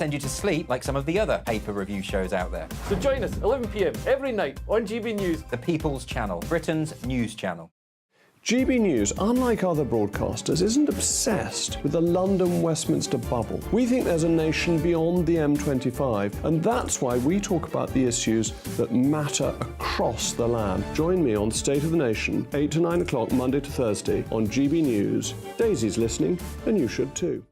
send you to sleep like some of the other paper review shows out there. So join us 11 p.m. every night on GB News. The People's Channel, Britain's news channel. GB News, unlike other broadcasters, isn't obsessed with the London-Westminster bubble. We think there's a nation beyond the M25, and that's why we talk about the issues that matter across the land. Join me on State of the Nation, 8 to 9 o'clock, Monday to Thursday, on GB News. Daisy's listening, and you should too.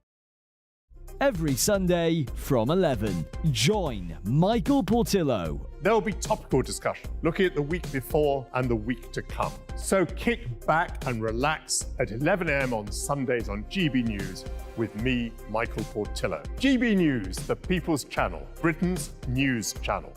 Every Sunday from 11, join Michael Portillo. There'll be topical discussion, looking at the week before and the week to come. So kick back and relax at 11 a.m. on Sundays on GB News with me, Michael Portillo. GB News, the People's Channel, Britain's news channel.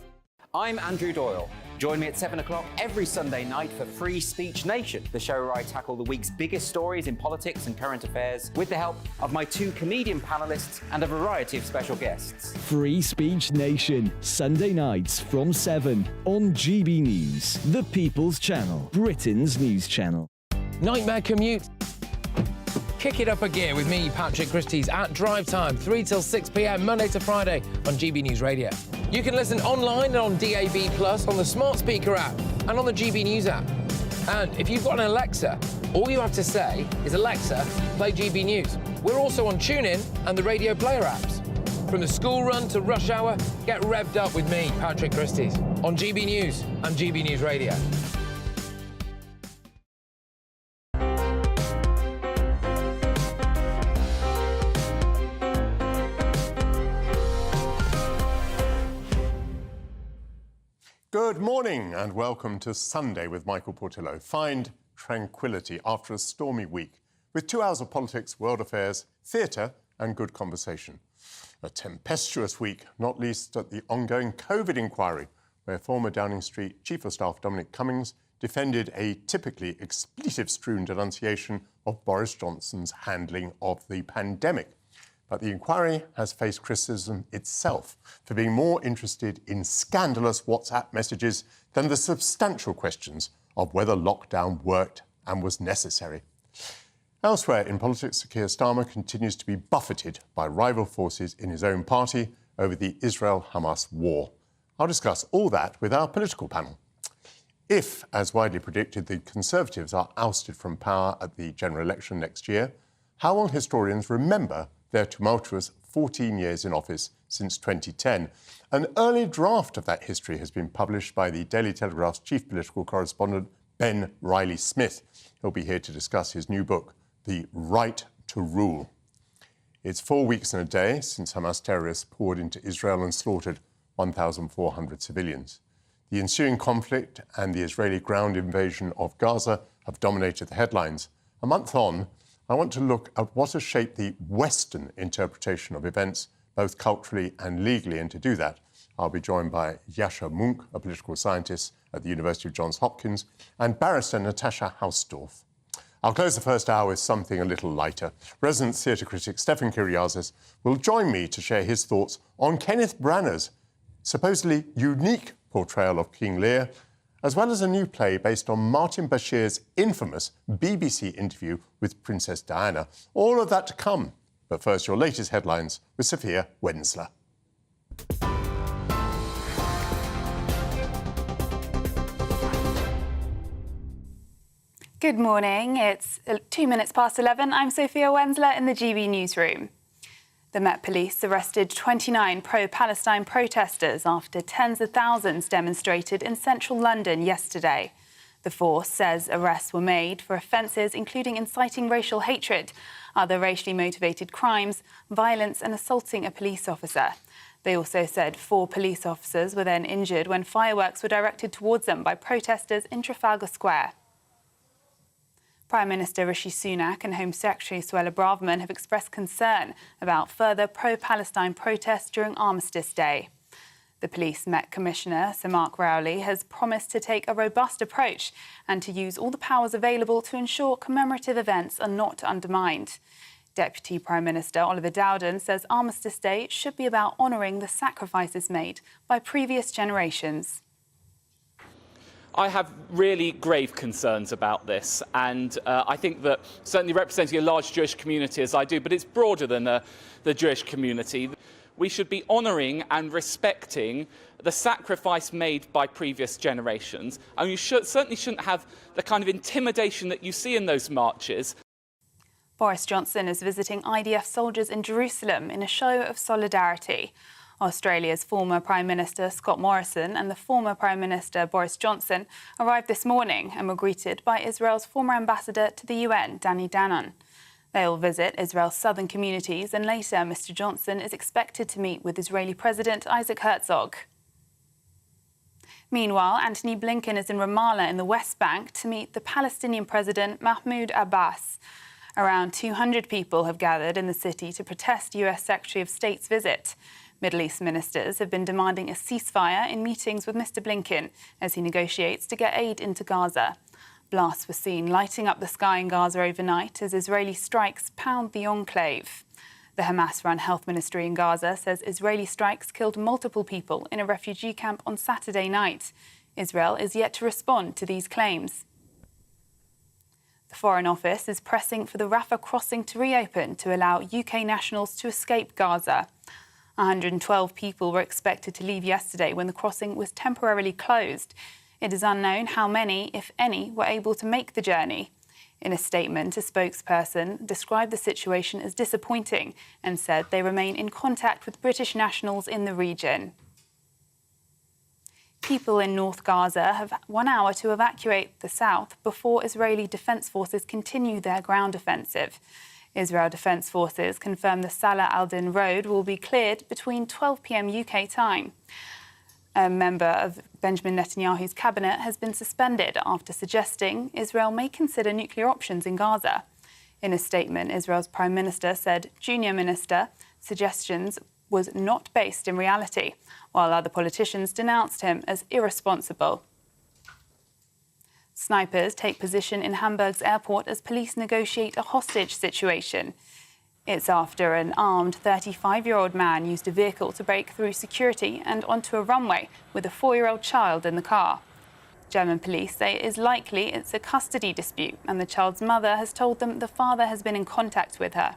I'm Andrew Doyle. Join me at 7 o'clock every Sunday night for Free Speech Nation, the show where I tackle the week's biggest stories in politics and current affairs with the help of my two comedian panellists and a variety of special guests. Free Speech Nation, Sunday nights from 7 on GB News, the People's Channel, Britain's news channel. Nightmare commute. Kick it up a gear with me, Patrick Christie's, at drive time, 3 till 6 p.m, Monday to Friday on GB News Radio. You can listen online and on DAB+, on the smart speaker app, and on the GB News app. And if you've got an Alexa, all you have to say is, Alexa, play GB News. We're also on TuneIn and the Radio Player apps. From the school run to rush hour, get revved up with me, Patrick Christie's, on GB News and GB News Radio. Good morning and welcome to Sunday with Michael Portillo. Find tranquility after a stormy week with 2 hours of politics, world affairs, theatre and good conversation. A tempestuous week, not least at the ongoing COVID inquiry, where former Downing Street Chief of Staff Dominic Cummings defended a typically expletive-strewn denunciation of Boris Johnson's handling of the pandemic. But the inquiry has faced criticism itself for being more interested in scandalous WhatsApp messages than the substantial questions of whether lockdown worked and was necessary. Elsewhere in politics, Sir Keir Starmer continues to be buffeted by rival forces in his own party over the Israel-Hamas war. I'll discuss all that with our political panel. If, as widely predicted, the Conservatives are ousted from power at the general election next year, how will historians remember their tumultuous 14 years in office since 2010. An early draft of that history has been published by the Daily Telegraph's chief political correspondent, Ben Riley-Smith. He'll be here to discuss his new book, The Right to Rule. It's 4 weeks and a day since Hamas terrorists poured into Israel and slaughtered 1,400 civilians. The ensuing conflict and the Israeli ground invasion of Gaza have dominated the headlines. A month on, I want to look at what has shaped the Western interpretation of events, both culturally and legally. And to do that, I'll be joined by Yascha Mounk, a political scientist at the University of Johns Hopkins, and barrister Natasha Hausdorff. I'll close the first hour with something a little lighter. Resident theatre critic Stefan Kyriazis will join me to share his thoughts on Kenneth Branagh's supposedly unique portrayal of King Lear, as well as a new play based on Martin Bashir's infamous BBC interview with Princess Diana. All of that to come. But first, your latest headlines with Sophia Wensler. Good morning. It's 2 minutes past 11. I'm Sophia Wensler in the GB newsroom. The Met Police arrested 29 pro-Palestine protesters after tens of thousands demonstrated in central London yesterday. The force says arrests were made for offences including inciting racial hatred, other racially motivated crimes, violence and assaulting a police officer. They also said 4 police officers were then injured when fireworks were directed towards them by protesters in Trafalgar Square. Prime Minister Rishi Sunak and Home Secretary Suella Braverman have expressed concern about further pro-Palestine protests during Armistice Day. The Police Met Commissioner, Sir Mark Rowley, has promised to take a robust approach and to use all the powers available to ensure commemorative events are not undermined. Deputy Prime Minister Oliver Dowden says Armistice Day should be about honouring the sacrifices made by previous generations. I have really grave concerns about this, and I think that certainly representing a large Jewish community as I do, but it's broader than the Jewish community. we should be honouring and respecting the sacrifice made by previous generations. And you certainly shouldn't have the kind of intimidation that you see in those marches. Boris Johnson is visiting IDF soldiers in Jerusalem in a show of solidarity. Australia's former Prime Minister Scott Morrison and the former Prime Minister Boris Johnson arrived this morning and were greeted by Israel's former ambassador to the UN, Danny Danon. They will visit Israel's southern communities, and later Mr Johnson is expected to meet with Israeli President Isaac Herzog. Meanwhile, Antony Blinken is in Ramallah in the West Bank to meet the Palestinian President Mahmoud Abbas. Around 200 people have gathered in the city to protest US Secretary of State's visit. Middle East ministers have been demanding a ceasefire in meetings with Mr Blinken as he negotiates to get aid into Gaza. Blasts were seen lighting up the sky in Gaza overnight as Israeli strikes pound the enclave. The Hamas-run health ministry in Gaza says Israeli strikes killed multiple people in a refugee camp on Saturday night. Israel is yet to respond to these claims. The Foreign Office is pressing for the Rafah crossing to reopen to allow UK nationals to escape Gaza. 112 people were expected to leave yesterday when the crossing was temporarily closed. It is unknown how many, if any, were able to make the journey. In a statement, a spokesperson described the situation as disappointing and said they remain in contact with British nationals in the region. People in North Gaza have 1 hour to evacuate the south before Israeli defence forces continue their ground offensive. Israel Defence Forces confirmed the Salah al-Din road will be cleared between 12 p.m. UK time. A member of Benjamin Netanyahu's cabinet has been suspended after suggesting Israel may consider nuclear options in Gaza. In a statement, Israel's Prime Minister said junior minister suggestions was not based in reality, while other politicians denounced him as irresponsible. Snipers take position in Hamburg's airport as police negotiate a hostage situation. It's after an armed 35-year-old man used a vehicle to break through security and onto a runway with a 4-year-old child in the car. German police say it is likely it's a custody dispute, and the child's mother has told them the father has been in contact with her.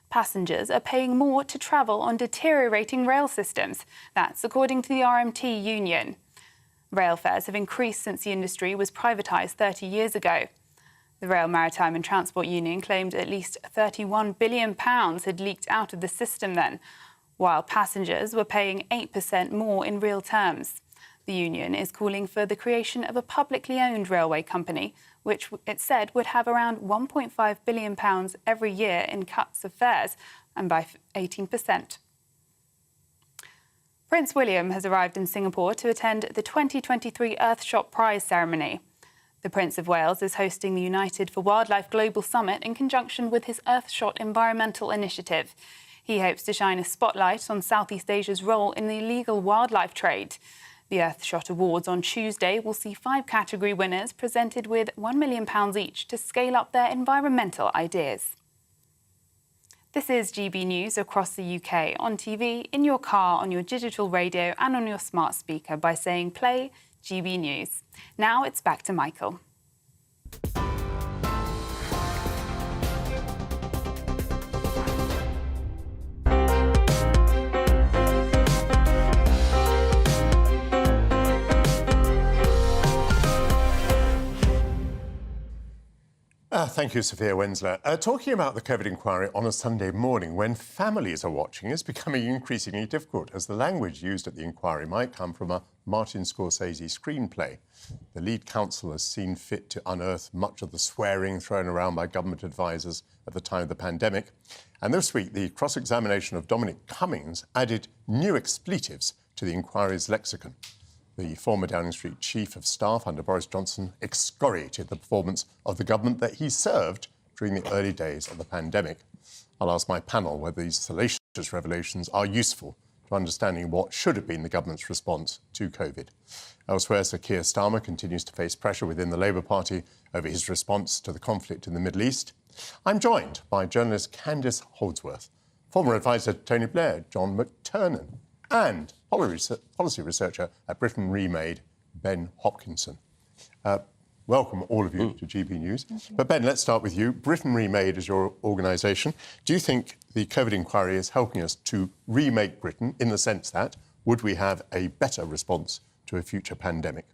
Passengers are paying more to travel on deteriorating rail systems. That's according to the RMT union. Rail fares have increased since the industry was privatised 30 years ago. The Rail, Maritime and Transport Union claimed at least £31 billion had leaked out of the system then, while passengers were paying 8% more in real terms. The union is calling for the creation of a publicly owned railway company, which it said would have around £1.5 billion every year in cuts of fares, and by 18%. Prince William has arrived in Singapore to attend the 2023 Earthshot Prize ceremony. The Prince of Wales is hosting the United for Wildlife Global Summit in conjunction with his Earthshot environmental initiative. He hopes to shine a spotlight on Southeast Asia's role in the illegal wildlife trade. The Earthshot Awards on Tuesday will see 5 category winners presented with £1 million each to scale up their environmental ideas. This is GB News across the UK, on TV, in your car, on your digital radio and on your smart speaker by saying play GB News. Now it's back to Michael. Thank you, Sophia Wensler. Talking about the COVID inquiry on a Sunday morning when families are watching is becoming increasingly difficult, as the language used at the inquiry might come from a Martin Scorsese screenplay. The lead counsel has seen fit to unearth much of the swearing thrown around by government advisers at the time of the pandemic. And this week, the cross-examination of Dominic Cummings added new expletives to the inquiry's lexicon. The former Downing Street Chief of Staff under Boris Johnson excoriated the performance of the government that he served during the early days of the pandemic. I'll ask my panel whether these salacious revelations are useful to understanding what should have been the government's response to COVID. Elsewhere, Sir Keir Starmer continues to face pressure within the Labour Party over his response to the conflict in the Middle East. I'm joined by journalist Candice Holdsworth, former advisor to Tony Blair, John McTernan, and policy researcher at Britain Remade, Ben Hopkinson. welcome all of you to GB News. But Ben, let's start with you. Britain Remade is your organisation. Do you think the COVID inquiry is helping us to remake Britain in the sense that would we have a better response to a future pandemic?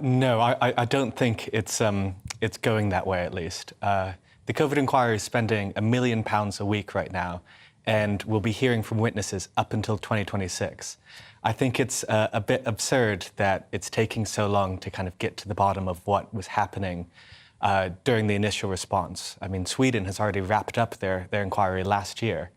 No, I don't think it's going that way, at least. The COVID inquiry is spending £1 million a week right now, and we'll be hearing from witnesses up until 2026. I think it's a bit absurd that it's taking so long to kind of get to the bottom of what was happening during the initial response. I mean, Sweden has already wrapped up their inquiry last year.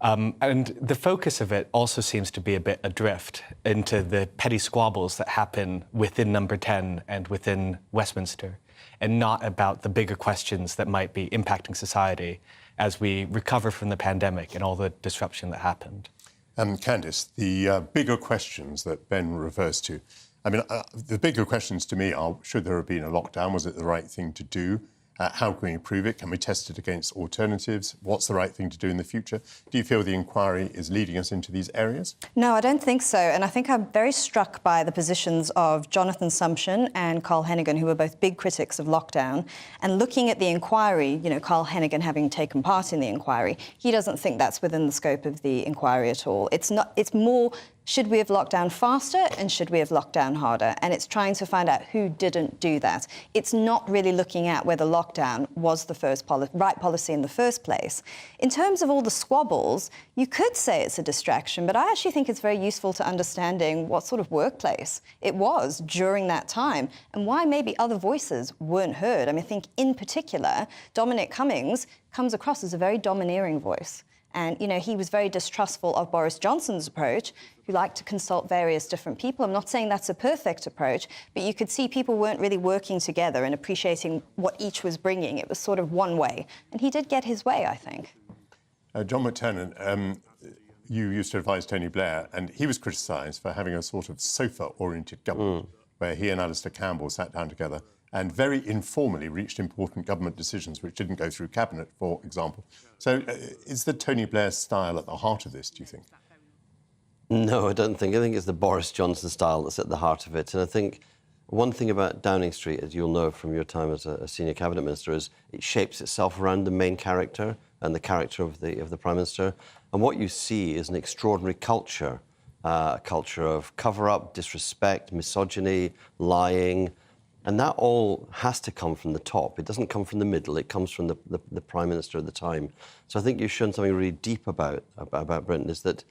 And the focus of it also seems to be a bit adrift into the petty squabbles that happen within Number 10 and within Westminster, and not about the bigger questions that might be impacting society as we recover from the pandemic and all the disruption that happened. Candice, the bigger questions that Ben refers to, I mean, the bigger questions to me are, should there have been a lockdown? Was it the right thing to do? How can we improve it? Can we test it against alternatives? What's the right thing to do in the future? Do you feel the inquiry is leading us into these areas? No, I don't think so. And I think I'm very struck by the positions of Jonathan Sumption and Carl Hennigan, who are both big critics of lockdown. And looking at the inquiry, you know, Carl Hennigan having taken part in the inquiry, he doesn't think that's within the scope of the inquiry at all. It's more, should we have locked down faster and should we have locked down harder? And it's trying to find out who didn't do that. It's not really looking at whether lockdown was the right policy in the first place. In terms of all the squabbles, you could say it's a distraction, but I actually think it's very useful to understanding what sort of workplace it was during that time and why maybe other voices weren't heard. I mean, I think in particular, Dominic Cummings comes across as a very domineering voice. And, you know, he was very distrustful of Boris Johnson's approach, who liked to consult various different people. I'm not saying that's a perfect approach, but you could see people weren't really working together and appreciating what each was bringing. It was sort of one way. And he did get his way, I think. John McTernan, you used to advise Tony Blair, and he was criticised for having a sort of sofa-oriented government, where he and Alistair Campbell sat down together and very informally reached important government decisions which didn't go through Cabinet, for example. So is the Tony Blair style at the heart of this, do you think? No, I don't think. I think it's the Boris Johnson style that's at the heart of it. And I think one thing about Downing Street, as you'll know from your time as a senior Cabinet Minister, is it shapes itself around the main character and the character of the Prime Minister. And what you see is an extraordinary culture, a culture of cover-up, disrespect, misogyny, lying. And that all has to come from the top. It doesn't come from the middle. It comes from the Prime Minister at the time. So I think you've shown something really deep about Britain, is that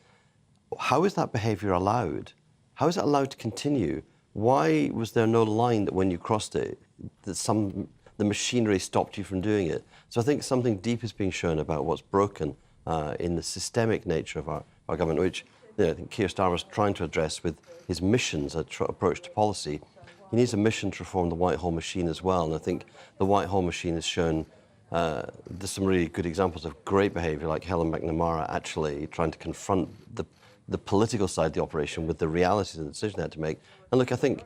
how is that behaviour allowed? How is it allowed to continue? Why was there no line that when you crossed it, that the machinery stopped you from doing it? So I think something deep is being shown about what's broken in the systemic nature of our government, which I think Keir Starmer's trying to address with his missions approach to policy. He needs a mission to reform the Whitehall machine as well, and I think the Whitehall machine has shown there's some really good examples of great behaviour, like Helen McNamara actually trying to confront the political side of the operation with the realities of the decision they had to make. And look, I think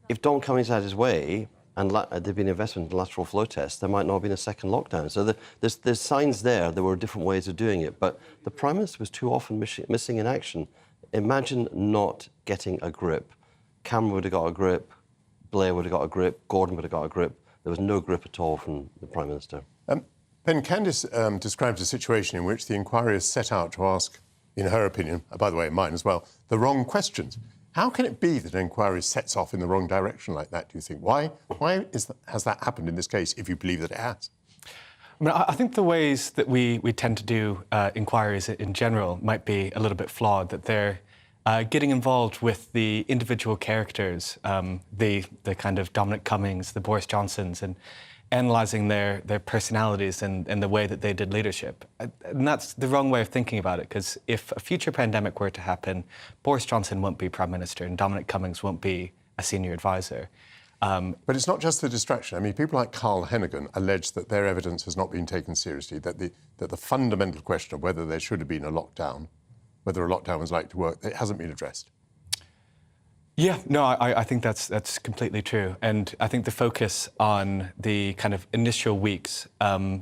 if Don Cummings had his way and there'd been investment in lateral flow tests, there might not have been a second lockdown. So there's signs there were different ways of doing it, but the Prime Minister was too often missing in action. Imagine not getting a grip. Cameron would have got a grip, Blair would have got a grip, Gordon would have got a grip. There was no grip at all from the Prime Minister. Ben, Candice describes a situation in which the inquiry is set out to ask, in her opinion, by the way, mine as well, the wrong questions. How can it be that an inquiry sets off in the wrong direction like that, do you think? Why has that happened in this case, if you believe that it has? I mean, I think the ways that we tend to do inquiries in general might be a little bit flawed, that they're getting involved with the individual characters, the kind of Dominic Cummings, the Boris Johnsons, and analysing their personalities and the way that they did leadership. And that's the wrong way of thinking about it, because if a future pandemic were to happen, Boris Johnson won't be Prime Minister and Dominic Cummings won't be a senior advisor. But it's not just the distraction. I mean, people like Carl Hennigan allege that their evidence has not been taken seriously, that the fundamental question of whether there should have been a lockdown, whether a lockdown was likely to work, it hasn't been addressed. Yeah, no, I think that's completely true. And I think the focus on the kind of initial weeks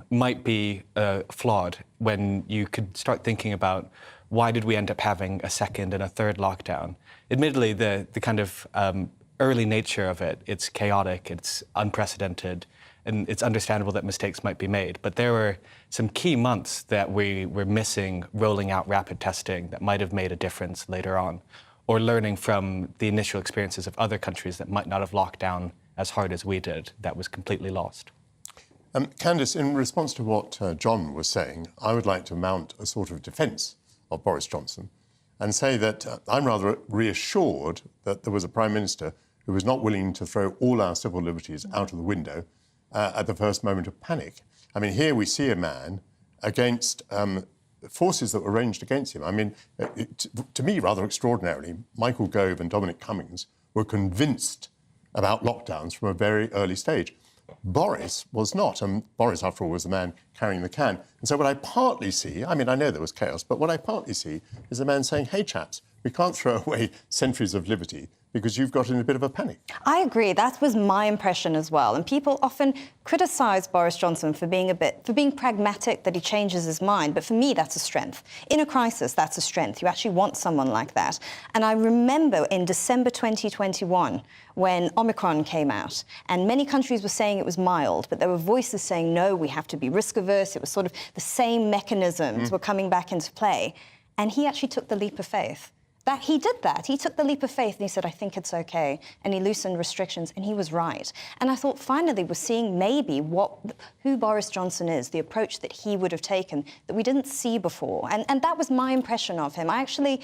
might be flawed when you could start thinking about why did we end up having a second and a third lockdown. Admittedly, the kind of early nature of it, it's chaotic, it's unprecedented, and it's understandable that mistakes might be made. But there were some key months that we were missing rolling out rapid testing that might have made a difference later on, or learning from the initial experiences of other countries that might not have locked down as hard as we did, that was completely lost. Candice, in response to what John was saying, I would like to mount a sort of defence of Boris Johnson and say that I'm rather reassured that there was a Prime Minister who was not willing to throw all our civil liberties out of the window at the first moment of panic. I mean, here we see a man against forces that were ranged against him. I mean, to me, rather extraordinarily, Michael Gove and Dominic Cummings were convinced about lockdowns from a very early stage. Boris was not, and Boris, after all, was the man carrying the can. And so what I partly see, I mean, I know there was chaos, but what I partly see is a man saying, hey, chaps, we can't throw away centuries of liberty because you've got in a bit of a panic. I agree. That was my impression as well. And people often criticise Boris Johnson for being pragmatic, that he changes his mind. But for me, that's a strength. In a crisis, that's a strength. You actually want someone like that. And I remember in December 2021, when Omicron came out, and many countries were saying it was mild, but there were voices saying, no, we have to be risk-averse. It was sort of the same mechanisms were coming back into play. And he actually took the leap of faith. He did that. He took the leap of faith and he said, I think it's OK. And he loosened restrictions and he was right. And I thought, finally, we're seeing maybe who Boris Johnson is, the approach that he would have taken that we didn't see before. And that was my impression of him. I think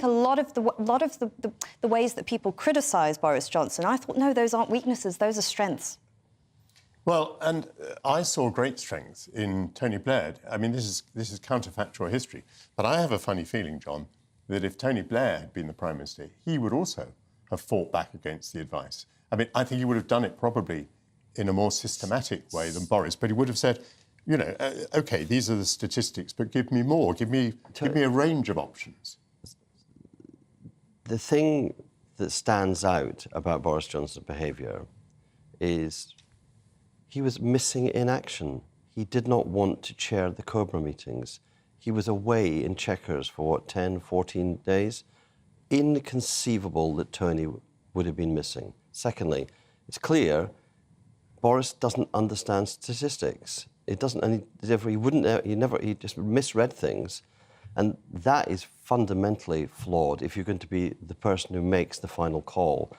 a lot of the ways that people criticise Boris Johnson, I thought, no, those aren't weaknesses, those are strengths. Well, and I saw great strength in Tony Blair. I mean, this is counterfactual history. But I have a funny feeling, John, that if Tony Blair had been the Prime Minister, he would also have fought back against the advice. I mean, I think he would have done it probably in a more systematic way than Boris, but he would have said, you know, OK, these are the statistics, but give me more, give me a range of options. The thing that stands out about Boris Johnson's behaviour is he was missing in action. He did not want to chair the Cobra meetings. He was away in Chequers for, 10, 14 days? Inconceivable that Tony would have been missing. Secondly, it's clear Boris doesn't understand statistics. It doesn't, and he just misread things. And that is fundamentally flawed if you're going to be the person who makes the final call.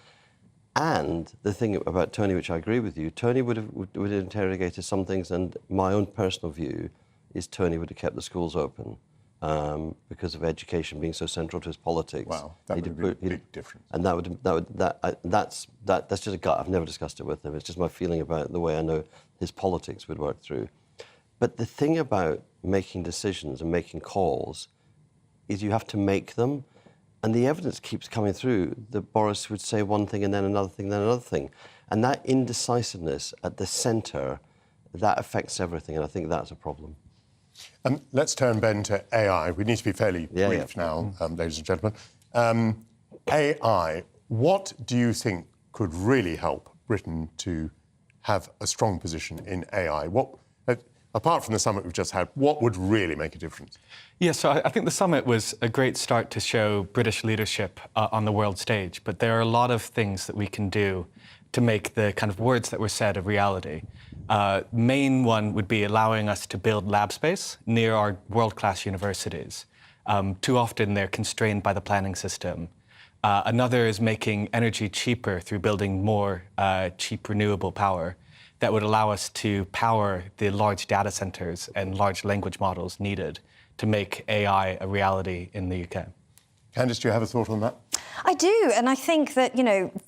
And the thing about Tony, which I agree with you, Tony would have interrogated some things, and my own personal view is Tony would have kept the schools open because of education being so central to his politics. Wow, that would be a big difference. And that's just a gut. I've never discussed it with him. It's just my feeling about the way I know his politics would work through. But the thing about making decisions and making calls is you have to make them. And the evidence keeps coming through that Boris would say one thing and then another thing, then another thing. And that indecisiveness at the centre, that affects everything, and I think that's a problem. Let's turn, Ben, to AI. We need to be fairly brief now, ladies and gentlemen. AI, what do you think could really help Britain to have a strong position in AI? Apart from the summit we've just had, what would really make a difference? Yeah, so I think the summit was a great start to show British leadership on the world stage, but there are a lot of things that we can do to make the kind of words that were said a reality. Main one would be allowing us to build lab space near our world-class universities. Too often they're constrained by the planning system. Another is making energy cheaper through building more cheap renewable power that would allow us to power the large data centers and large language models needed to make AI a reality in the UK. Candice, do you have a thought on that? I do, and I think that,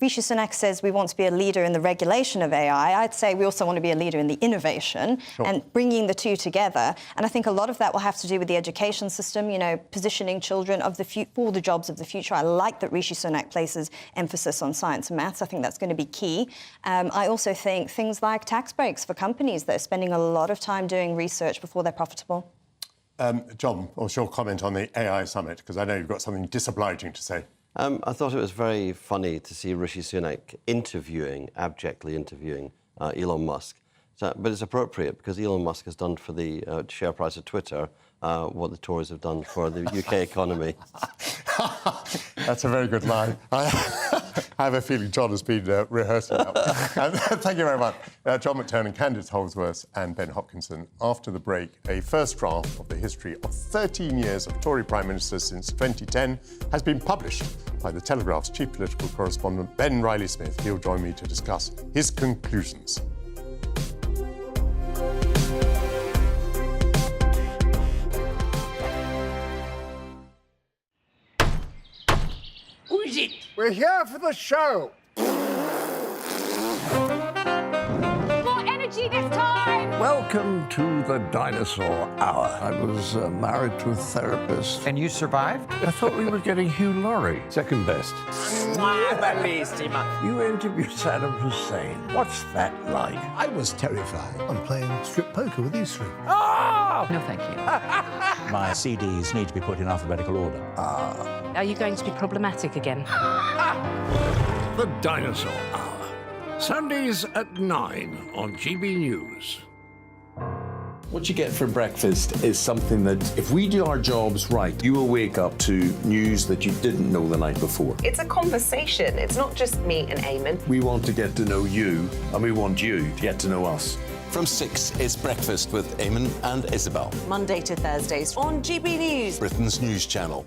Rishi Sunak says we want to be a leader in the regulation of AI. I'd say we also want to be a leader in the innovation and bringing the two together. And I think a lot of that will have to do with the education system, positioning children for the jobs of the future. I like that Rishi Sunak places emphasis on science and maths. I think that's going to be key. I also think things like tax breaks for companies that are spending a lot of time doing research before they're profitable. John, what's your comment on the AI summit? Because I know you've got something disobliging to say. I thought it was very funny to see Rishi Sunak abjectly interviewing Elon Musk. But it's appropriate because Elon Musk has done for the share price of Twitter what the Tories have done for the UK economy. That's a very good line. I have a feeling John has been rehearsing that one. Thank you very much. John McTernan, Candice Holdsworth and Ben Hopkinson. After the break, a first draft of the history of 13 years of Tory Prime Ministers since 2010 has been published by The Telegraph's chief political correspondent, Ben Riley-Smith. He'll join me to discuss his conclusions. Who is it? We're here for the show. More energy this time! Welcome to the Dinosaur Hour. I was married to a therapist. And you survived? I thought we were getting Hugh Laurie. Second best. You interviewed Saddam Hussein. What's that like? I was terrified. I'm playing strip poker with these three. Oh! No, thank you. My CDs need to be put in alphabetical order. Are you going to be problematic again? The Dinosaur Hour. Sundays at 9 on GB News. What you get for breakfast is something that, if we do our jobs right, you will wake up to news that you didn't know the night before. It's a conversation. It's not just me and Eamon. We want to get to know you, and we want you to get to know us. From 6, it's Breakfast with Eamon and Isabel. Monday to Thursdays on GB News. Britain's news channel.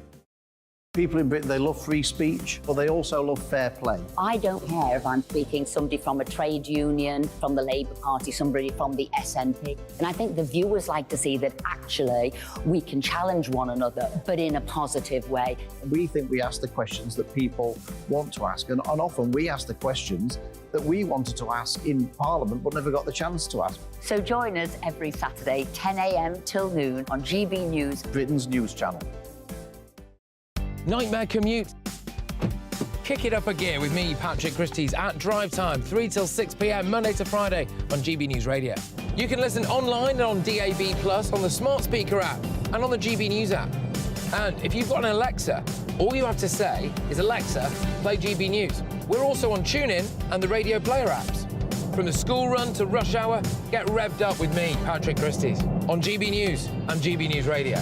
People in Britain, they love free speech, but they also love fair play. I don't care if I'm speaking somebody from a trade union, from the Labour Party, somebody from the SNP. And I think the viewers like to see that actually we can challenge one another, but in a positive way. We think we ask the questions that people want to ask, and often we ask the questions that we wanted to ask in Parliament but never got the chance to ask. So join us every Saturday, 10 a.m. till noon on GB News, Britain's news channel. Nightmare commute. Kick it up a gear with me, Patrick Christie's, at drive time, 3 till 6 p.m, Monday to Friday on GB News Radio. You can listen online and on DAB+, on the smart speaker app and on the GB News app. And if you've got an Alexa, all you have to say is, Alexa, play GB News. We're also on TuneIn and the Radio Player apps. From the school run to rush hour, get revved up with me, Patrick Christie's, on GB News and GB News Radio.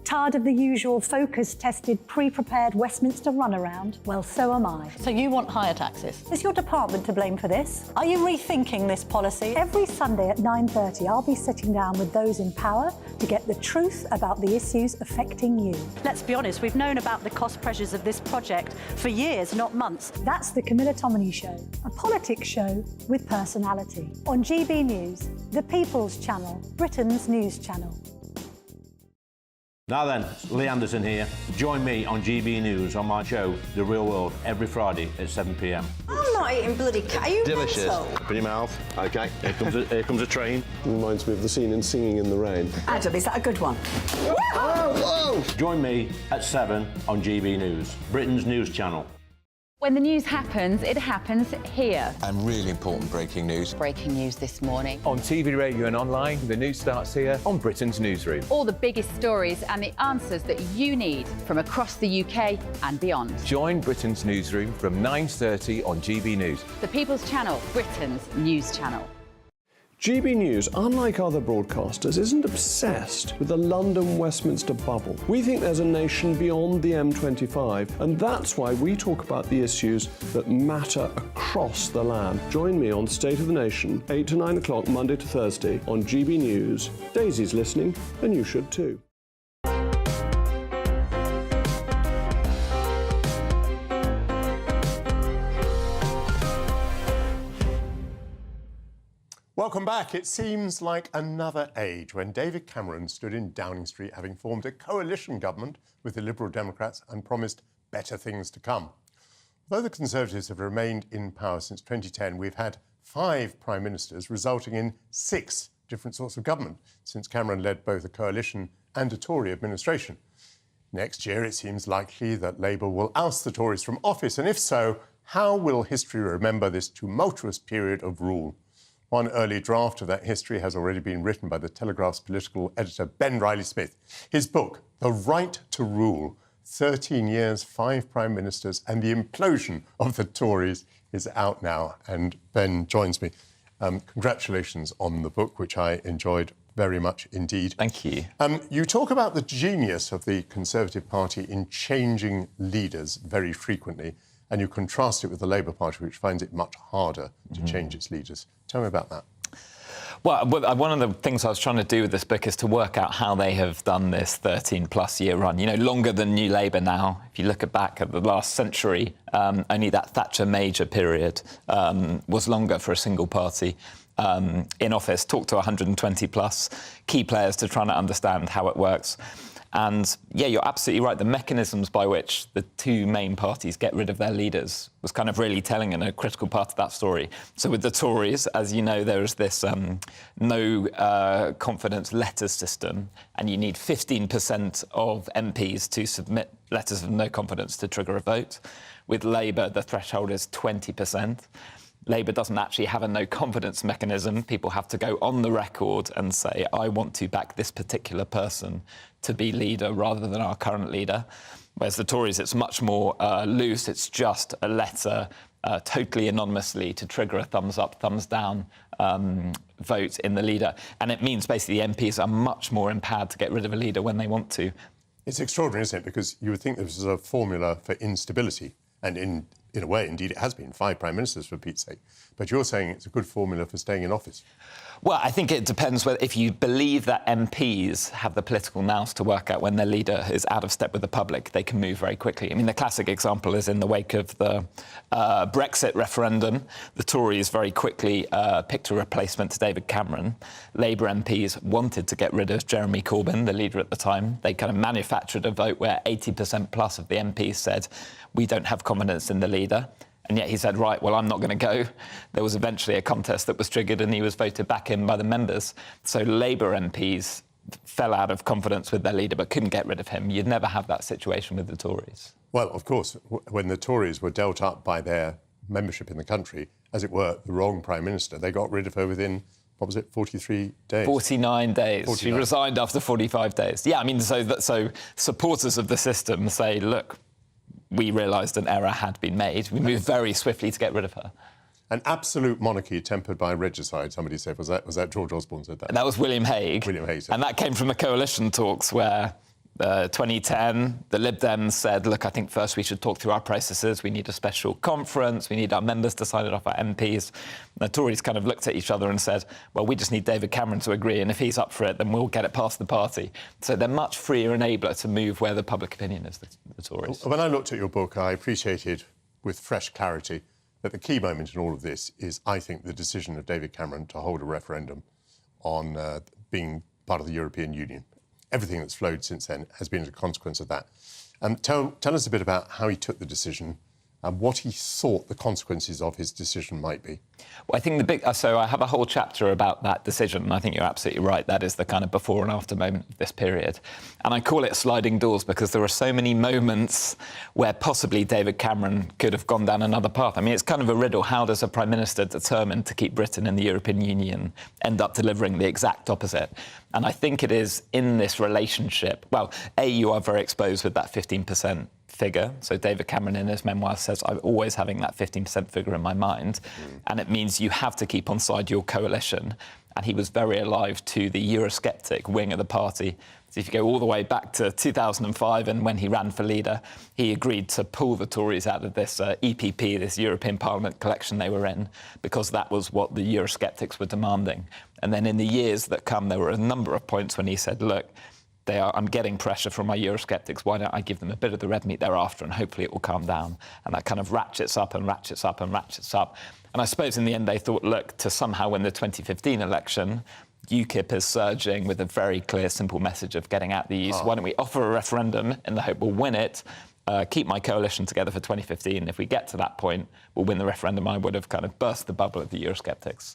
Tired of the usual focus-tested, pre-prepared Westminster runaround? Well, so am I. So you want higher taxes? Is your department to blame for this? Are you rethinking this policy? Every Sunday at 9:30, I'll be sitting down with those in power to get the truth about the issues affecting you. Let's be honest, we've known about the cost pressures of this project for years, not months. That's the Camilla Tominey Show, a politics show with personality. On GB News, the People's Channel, Britain's news channel. Now then, Lee Anderson here. Join me on GB News on my show, The Real World, every Friday at 7 p.m. I'm not eating bloody cat. Are you Delicious. mental? Open your mouth. OK, here comes a train. Reminds me of the scene in Singing in the Rain. Adam, is that a good one? Whoa! Join me at 7 on GB News, Britain's news channel. When the news happens, it happens here. And really important breaking news. Breaking news this morning. On TV, radio and online, the news starts here on Britain's Newsroom. All the biggest stories and the answers that you need from across the UK and beyond. Join Britain's Newsroom from 9:30 on GB News. The People's Channel, Britain's news channel. GB News, unlike other broadcasters, isn't obsessed with the London-Westminster bubble. We think there's a nation beyond the M25, and that's why we talk about the issues that matter across the land. Join me on State of the Nation, 8 to 9 o'clock, Monday to Thursday, on GB News. Daisy's listening, and you should too. Welcome back. It seems like another age when David Cameron stood in Downing Street having formed a coalition government with the Liberal Democrats and promised better things to come. Though the Conservatives have remained in power since 2010, we've had 5 Prime Ministers, resulting in 6 different sorts of government since Cameron led both a coalition and a Tory administration. Next year, it seems likely that Labour will oust the Tories from office, and if so, how will history remember this tumultuous period of rule? One early draft of that history has already been written by the Telegraph's political editor, Ben Riley-Smith. His book, The Right to Rule, 13 Years, 5 Prime Ministers and the Implosion of the Tories, is out now. And Ben joins me. Congratulations on the book, which I enjoyed very much indeed. Thank you. You talk about the genius of the Conservative Party in changing leaders very frequently, and you contrast it with the Labour Party, which finds it much harder to change its leaders. Tell me about that. Well, one of the things I was trying to do with this book is to work out how they have done this 13-plus year run. You know, longer than New Labour now. If you look back at the last century, only that Thatcher major period was longer for a single party in office. Talk to 120-plus key players to try and understand how it works. And, yeah, you're absolutely right. The mechanisms by which the two main parties get rid of their leaders was kind of really telling and a critical part of that story. So with the Tories, as you know, there is this no confidence letters system, and you need 15% of MPs to submit letters of no confidence to trigger a vote. With Labour, the threshold is 20%. Labour doesn't actually have a no-confidence mechanism. People have to go on the record and say, I want to back this particular person to be leader rather than our current leader. Whereas the Tories, it's much more loose. It's just a letter totally anonymously to trigger a thumbs-up, thumbs-down vote in the leader. And it means basically MPs are much more empowered to get rid of a leader when they want to. It's extraordinary, isn't it? Because you would think this is a formula for instability. And in a way, indeed, it has been 5 prime ministers, for Pete's sake. But you're saying it's a good formula for staying in office. Well, I think it depends whether if you believe that MPs have the political nous to work out when their leader is out of step with the public, they can move very quickly. I mean, the classic example is in the wake of the Brexit referendum. The Tories very quickly picked a replacement to David Cameron. Labour MPs wanted to get rid of Jeremy Corbyn, the leader at the time. They kind of manufactured a vote where 80% plus of the MPs said, we don't have confidence in the leader. And yet he said, right, well, I'm not going to go. There was eventually a contest that was triggered and he was voted back in by the members. So Labour MPs fell out of confidence with their leader but couldn't get rid of him. You'd never have that situation with the Tories. Well, of course, when the Tories were dealt up by their membership in the country, as it were, the wrong Prime Minister, they got rid of her within, what was it, 43 days? 49 days. 49. She resigned after 45 days. Yeah, I mean, so supporters of the system say, look, we realised an error had been made. We moved very swiftly to get rid of her. An absolute monarchy tempered by regicide, somebody said. Was that George Osborne said that? That was William Hague. William Hague said and that came from the coalition talks where 2010, the Lib Dems said, look, I think first we should talk through our processes. We need a special conference. We need our members to sign it off, our MPs. And the Tories kind of looked at each other and said, well, we just need David Cameron to agree. And if he's up for it, then we'll get it past the party. So they're much freer and abler to move where the public opinion is, the Tories. When I looked at your book, I appreciated with fresh clarity that the key moment in all of this is, I think, the decision of David Cameron to hold a referendum on being part of the European Union. Everything that's flowed since then has been as a consequence of that. Tell us a bit about how he took the decision and what he thought the consequences of his decision might be. Well, I think so I have a whole chapter about that decision, and I think you're absolutely right. That is the kind of before and after moment of this period. And I call it sliding doors because there are so many moments where possibly David Cameron could have gone down another path. I mean, it's kind of a riddle. How does a Prime Minister determined to keep Britain in the European Union end up delivering the exact opposite? And I think it is in this relationship. Well, you are very exposed with that 15% figure. So David Cameron in his memoir says, I'm always having that 15% figure in my mind. And it means you have to keep on side your coalition. And he was very alive to the Eurosceptic wing of the party. So if you go all the way back to 2005 and when he ran for leader, he agreed to pull the Tories out of this EPP, this European Parliament collection they were in, because that was what the Eurosceptics were demanding. And then in the years that come, there were a number of points when he said, look, I'm getting pressure from my Eurosceptics. Why don't I give them a bit of the red meat thereafter and hopefully it will calm down? And that kind of ratchets up and ratchets up and ratchets up. And I suppose in the end they thought, look, to somehow win the 2015 election, UKIP is surging with a very clear, simple message of getting out the EU. So why don't we offer a referendum in the hope we'll win it, keep my coalition together for 2015. If we get to that point, we'll win the referendum. I would have kind of burst the bubble of the Eurosceptics.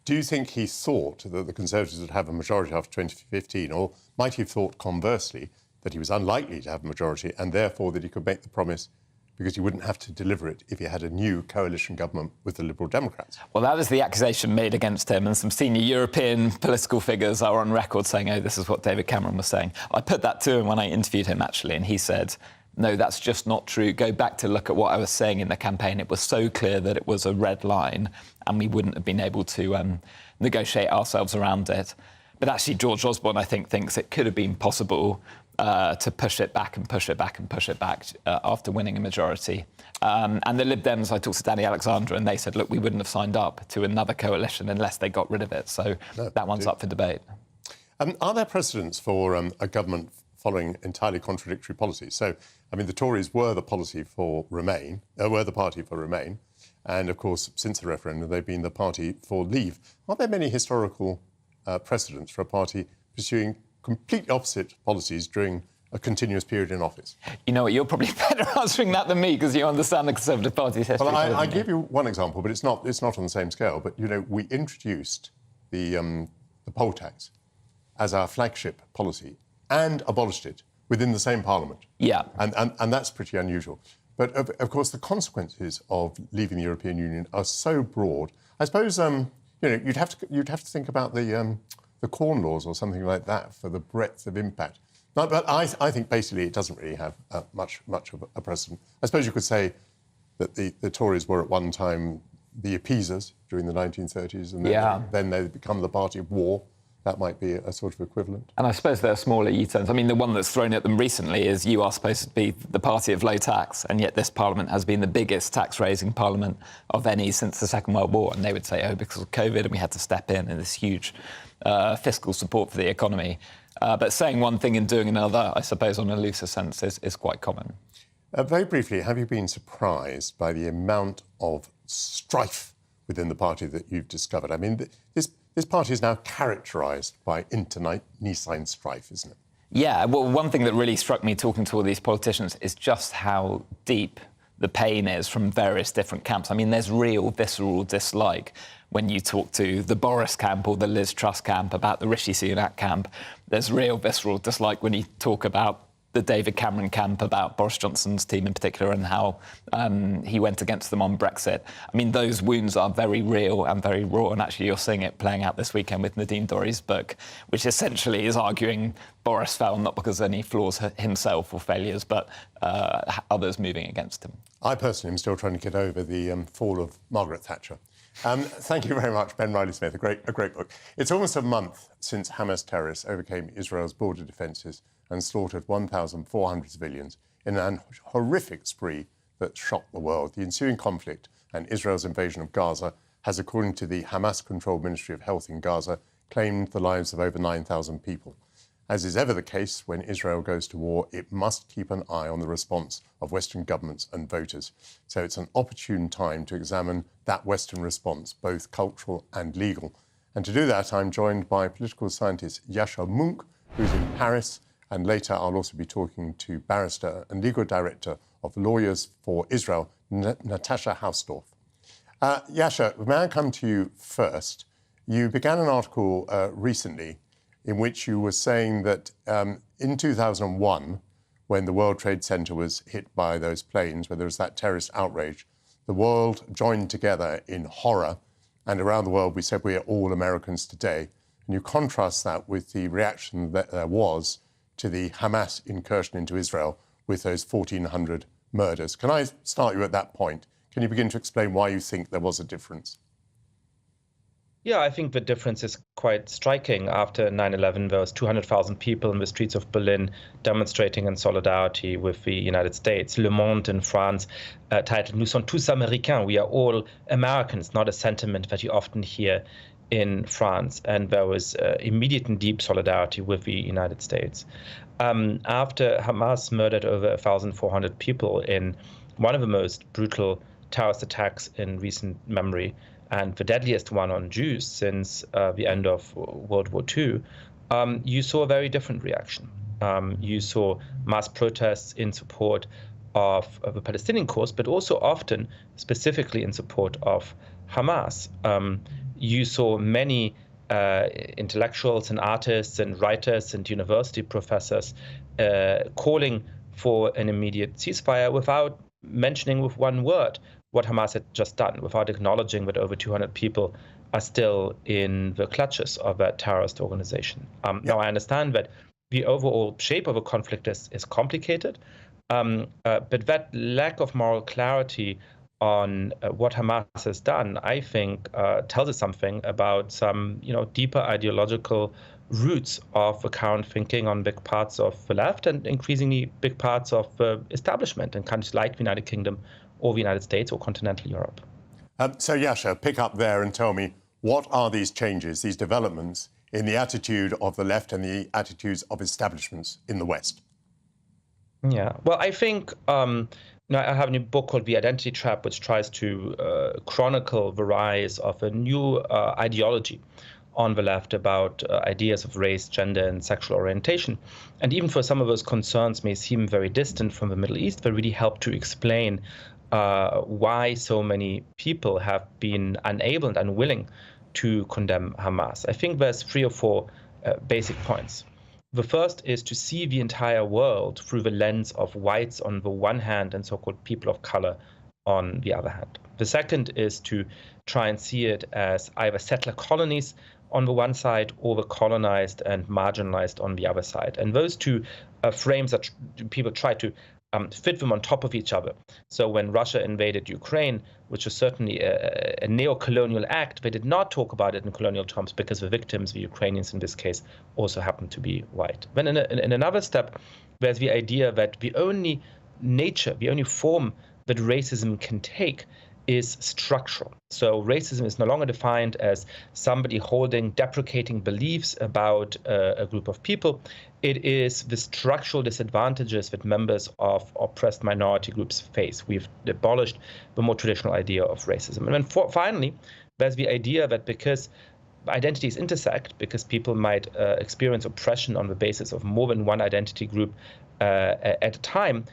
Do you think he thought that the Conservatives would have a majority after 2015, or might he have thought conversely that he was unlikely to have a majority and therefore that he could make the promise because he wouldn't have to deliver it if he had a new coalition government with the Liberal Democrats? Well, that is the accusation made against him, and some senior European political figures are on record saying, oh, this is what David Cameron was saying. I put that to him when I interviewed him, actually, and he said, no, that's just not true. Go back to look at what I was saying in the campaign. It was so clear that it was a red line and we wouldn't have been able to negotiate ourselves around it. But actually, George Osborne, I think, thinks it could have been possible to push it back and push it back and push it back after winning a majority. And the Lib Dems, I talked to Danny Alexander, and they said, look, we wouldn't have signed up to another coalition unless they got rid of it. So that one's up for debate. Are there precedents for a government following entirely contradictory policies? So, I mean, the Tories were the party for Remain, and of course, since the referendum, they've been the party for Leave. Are there many historical precedents for a party pursuing completely opposite policies during a continuous period in office? You know what, you're probably better answering that than me because you understand the Conservative Party's history. Well, I give you one example, but it's not on the same scale. But, you know, we introduced the poll tax as our flagship policy and abolished it within the same parliament. Yeah. And that's pretty unusual. But, of course, the consequences of leaving the European Union are so broad. I suppose, you know, you'd have to think about the Corn Laws or something like that for the breadth of impact. But I think basically it doesn't really have much of a precedent. I suppose you could say that the Tories were at one time the appeasers during the 1930s, and then they become the party of war. That might be a sort of equivalent. And I suppose there are smaller U-turns. I mean, the one that's thrown at them recently is you are supposed to be the party of low tax, and yet this parliament has been the biggest tax-raising parliament of any since the Second World War. And they would say, oh, because of COVID, and we had to step in, and this huge fiscal support for the economy. But saying one thing and doing another, I suppose, on a looser sense, is quite common. Very briefly, have you been surprised by the amount of strife within the party that you've discovered? I mean, this party is now characterised by internecine strife, isn't it? Yeah, well, one thing that really struck me talking to all these politicians is just how deep the pain is from various different camps. I mean, there's real visceral dislike when you talk to the Boris camp or the Liz Truss camp about the Rishi Sunak camp. There's real visceral dislike when you talk about the David Cameron camp about Boris Johnson's team in particular and how he went against them on Brexit. I mean, those wounds are very real and very raw, and actually you're seeing it playing out this weekend with Nadine Dorry's book, which essentially is arguing Boris fell not because of any flaws himself or failures, but others moving against him. I personally am still trying to get over the fall of Margaret Thatcher. Thank you very much, Ben Riley-Smith, a great book. It's almost a month since Hamas terrorists overcame Israel's border defences and slaughtered 1,400 civilians in a horrific spree that shocked the world. The ensuing conflict and Israel's invasion of Gaza has, according to the Hamas-controlled Ministry of Health in Gaza, claimed the lives of over 9,000 people. As is ever the case when Israel goes to war, it must keep an eye on the response of Western governments and voters. So it's an opportune time to examine that Western response, both cultural and legal. And to do that, I'm joined by political scientist Yasha Munk, who's in Paris, and later I'll also be talking to barrister and legal director of Lawyers for Israel, Natasha Hausdorff. Yasha, may I come to you first? You began an article recently in which you were saying that in 2001, when the World Trade Center was hit by those planes, where there was that terrorist outrage, the world joined together in horror, and around the world we said we are all Americans today. And you contrast that with the reaction that there was to the Hamas incursion into Israel with those 1,400 murders. Can I start you at that point? Can you begin to explain why you think there was a difference? Yeah, I think the difference is quite striking. After 9/11, there was 200,000 people in the streets of Berlin demonstrating in solidarity with the United States. Le Monde in France titled "Nous sommes tous Américains," we are all Americans, not a sentiment that you often hear in France. And there was immediate and deep solidarity with the United States. After Hamas murdered over 1,400 people in one of the most brutal terrorist attacks in recent memory, and the deadliest one on Jews since the end of World War II, you saw a very different reaction. You saw mass protests in support of the Palestinian cause, but also often specifically in support of Hamas. You saw many intellectuals and artists and writers and university professors calling for an immediate ceasefire without mentioning with one word what Hamas had just done, without acknowledging that over 200 people are still in the clutches of that terrorist organization. Now, I understand that the overall shape of a conflict is complicated, but that lack of moral clarity on what Hamas has done, I think, tells us something about some, deeper ideological roots of current thinking on big parts of the left and increasingly big parts of establishment in countries like the United Kingdom or the United States or continental Europe. So, Yasha, pick up there and tell me, what are these changes, these developments in the attitude of the left and the attitudes of establishments in the West? Yeah, well, I think I have a new book called The Identity Trap, which tries to chronicle the rise of a new ideology on the left about ideas of race, gender, and sexual orientation. And even for some of those concerns may seem very distant from the Middle East, they really help to explain why so many people have been unable and unwilling to condemn Hamas. I think there's 3 or 4 basic points. The first is to see the entire world through the lens of whites on the one hand and so-called people of color on the other hand. The second is to try and see it as either settler colonies on the one side or the colonized and marginalized on the other side. And those two frames that people try to fit them on top of each other. So when Russia invaded Ukraine, which was certainly a neo-colonial act, they did not talk about it in colonial terms because the victims, the Ukrainians in this case, also happened to be white. Then in another step, there's the idea that the only nature, the only form that racism can take is structural. So racism is no longer defined as somebody holding deprecating beliefs about a group of people. It is the structural disadvantages that members of oppressed minority groups face. We've abolished the more traditional idea of racism. And then finally, there's the idea that because identities intersect, because people might experience oppression on the basis of more than one identity group at a time,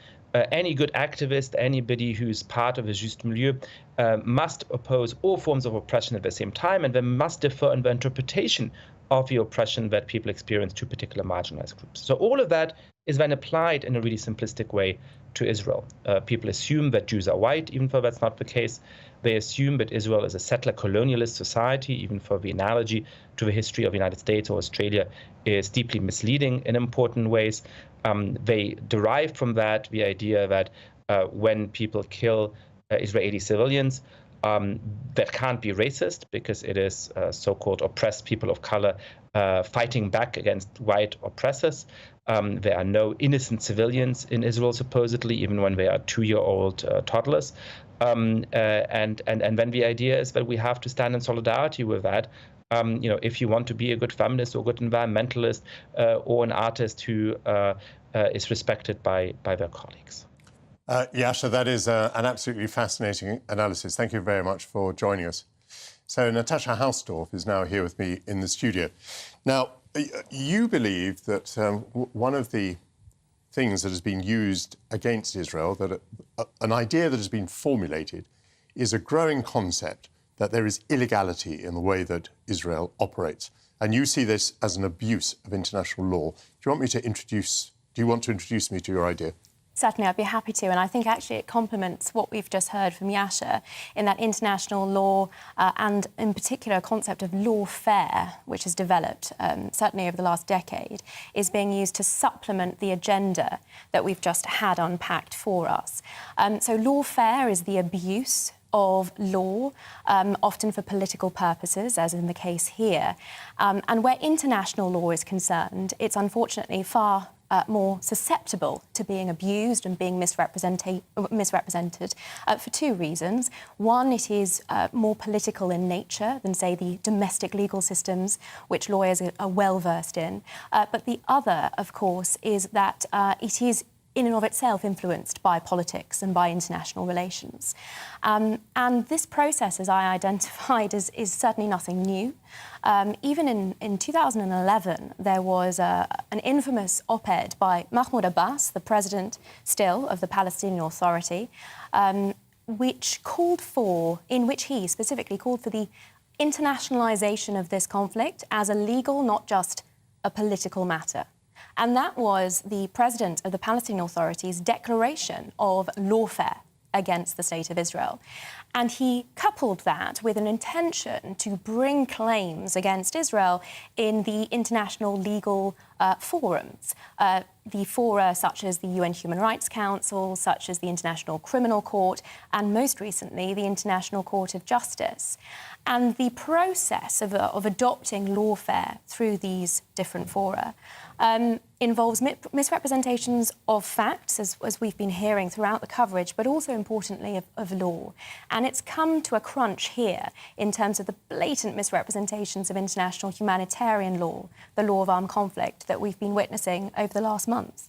any good activist, anybody who's part of a juste milieu, must oppose all forms of oppression at the same time, and they must differ in the interpretation of the oppression that people experience to particular marginalized groups. So all of that is then applied in a really simplistic way to Israel. People assume that Jews are white, even though that's not the case. They assume that Israel is a settler colonialist society, even though the analogy to the history of the United States or Australia is deeply misleading in important ways. They derive from that the idea that when people kill Israeli civilians, that can't be racist because it is so-called oppressed people of color fighting back against white oppressors. There are no innocent civilians in Israel, supposedly, even when they are 2-year-old toddlers. And then the idea is that we have to stand in solidarity with that. If you want to be a good feminist or good environmentalist or an artist who is respected by their colleagues. Yasha, that is an absolutely fascinating analysis. Thank you very much for joining us. So Natasha Hausdorff is now here with me in the studio. Now, you believe that one of the things that has been used against Israel, that an idea that has been formulated, is a growing concept that there is illegality in the way that Israel operates. And you see this as an abuse of international law. Do you want to introduce me to your idea? Certainly, I'd be happy to. And I think actually it complements what we've just heard from Yasha in that international law and in particular a concept of lawfare, which has developed certainly over the last decade, is being used to supplement the agenda that we've just had unpacked for us. So lawfare is the abuse of law, often for political purposes, as in the case here. And where international law is concerned, it's unfortunately far more susceptible to being abused and being misrepresented for 2 reasons. One, it is more political in nature than, say, the domestic legal systems, which lawyers are well versed in. But the other, of course, is that it is in and of itself influenced by politics and by international relations. And this process, as I identified, is certainly nothing new. Even in 2011, there was an infamous op-ed by Mahmoud Abbas, the president still of the Palestinian Authority, in which he specifically called for the internationalization of this conflict as a legal, not just a political matter. And that was the president of the Palestinian Authority's declaration of lawfare against the State of Israel. And he coupled that with an intention to bring claims against Israel in the international legal forums, the fora such as the UN Human Rights Council, such as the International Criminal Court, and most recently the International Court of Justice. And the process of adopting lawfare through these different fora involves misrepresentations of facts, as we've been hearing throughout the coverage, but also importantly of law. And it's come to a crunch here in terms of the blatant misrepresentations of international humanitarian law, the law of armed conflict, that we've been witnessing over the last months.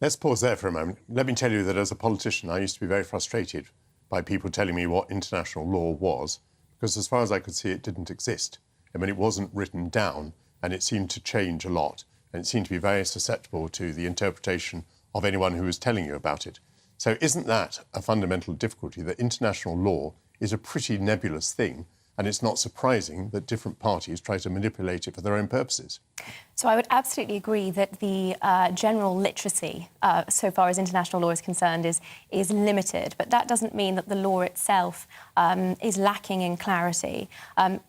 Let's pause there for a moment. Let me tell you that as a politician, I used to be very frustrated by people telling me what international law was, because as far as I could see, it didn't exist. I mean, it wasn't written down, and it seemed to change a lot, and it seemed to be very susceptible to the interpretation of anyone who was telling you about it. So isn't that a fundamental difficulty, that international law is a pretty nebulous thing, and it's not surprising that different parties try to manipulate it for their own purposes? So I would absolutely agree that the general literacy, so far as international law is concerned, is limited. But that doesn't mean that the law itself is lacking in clarity.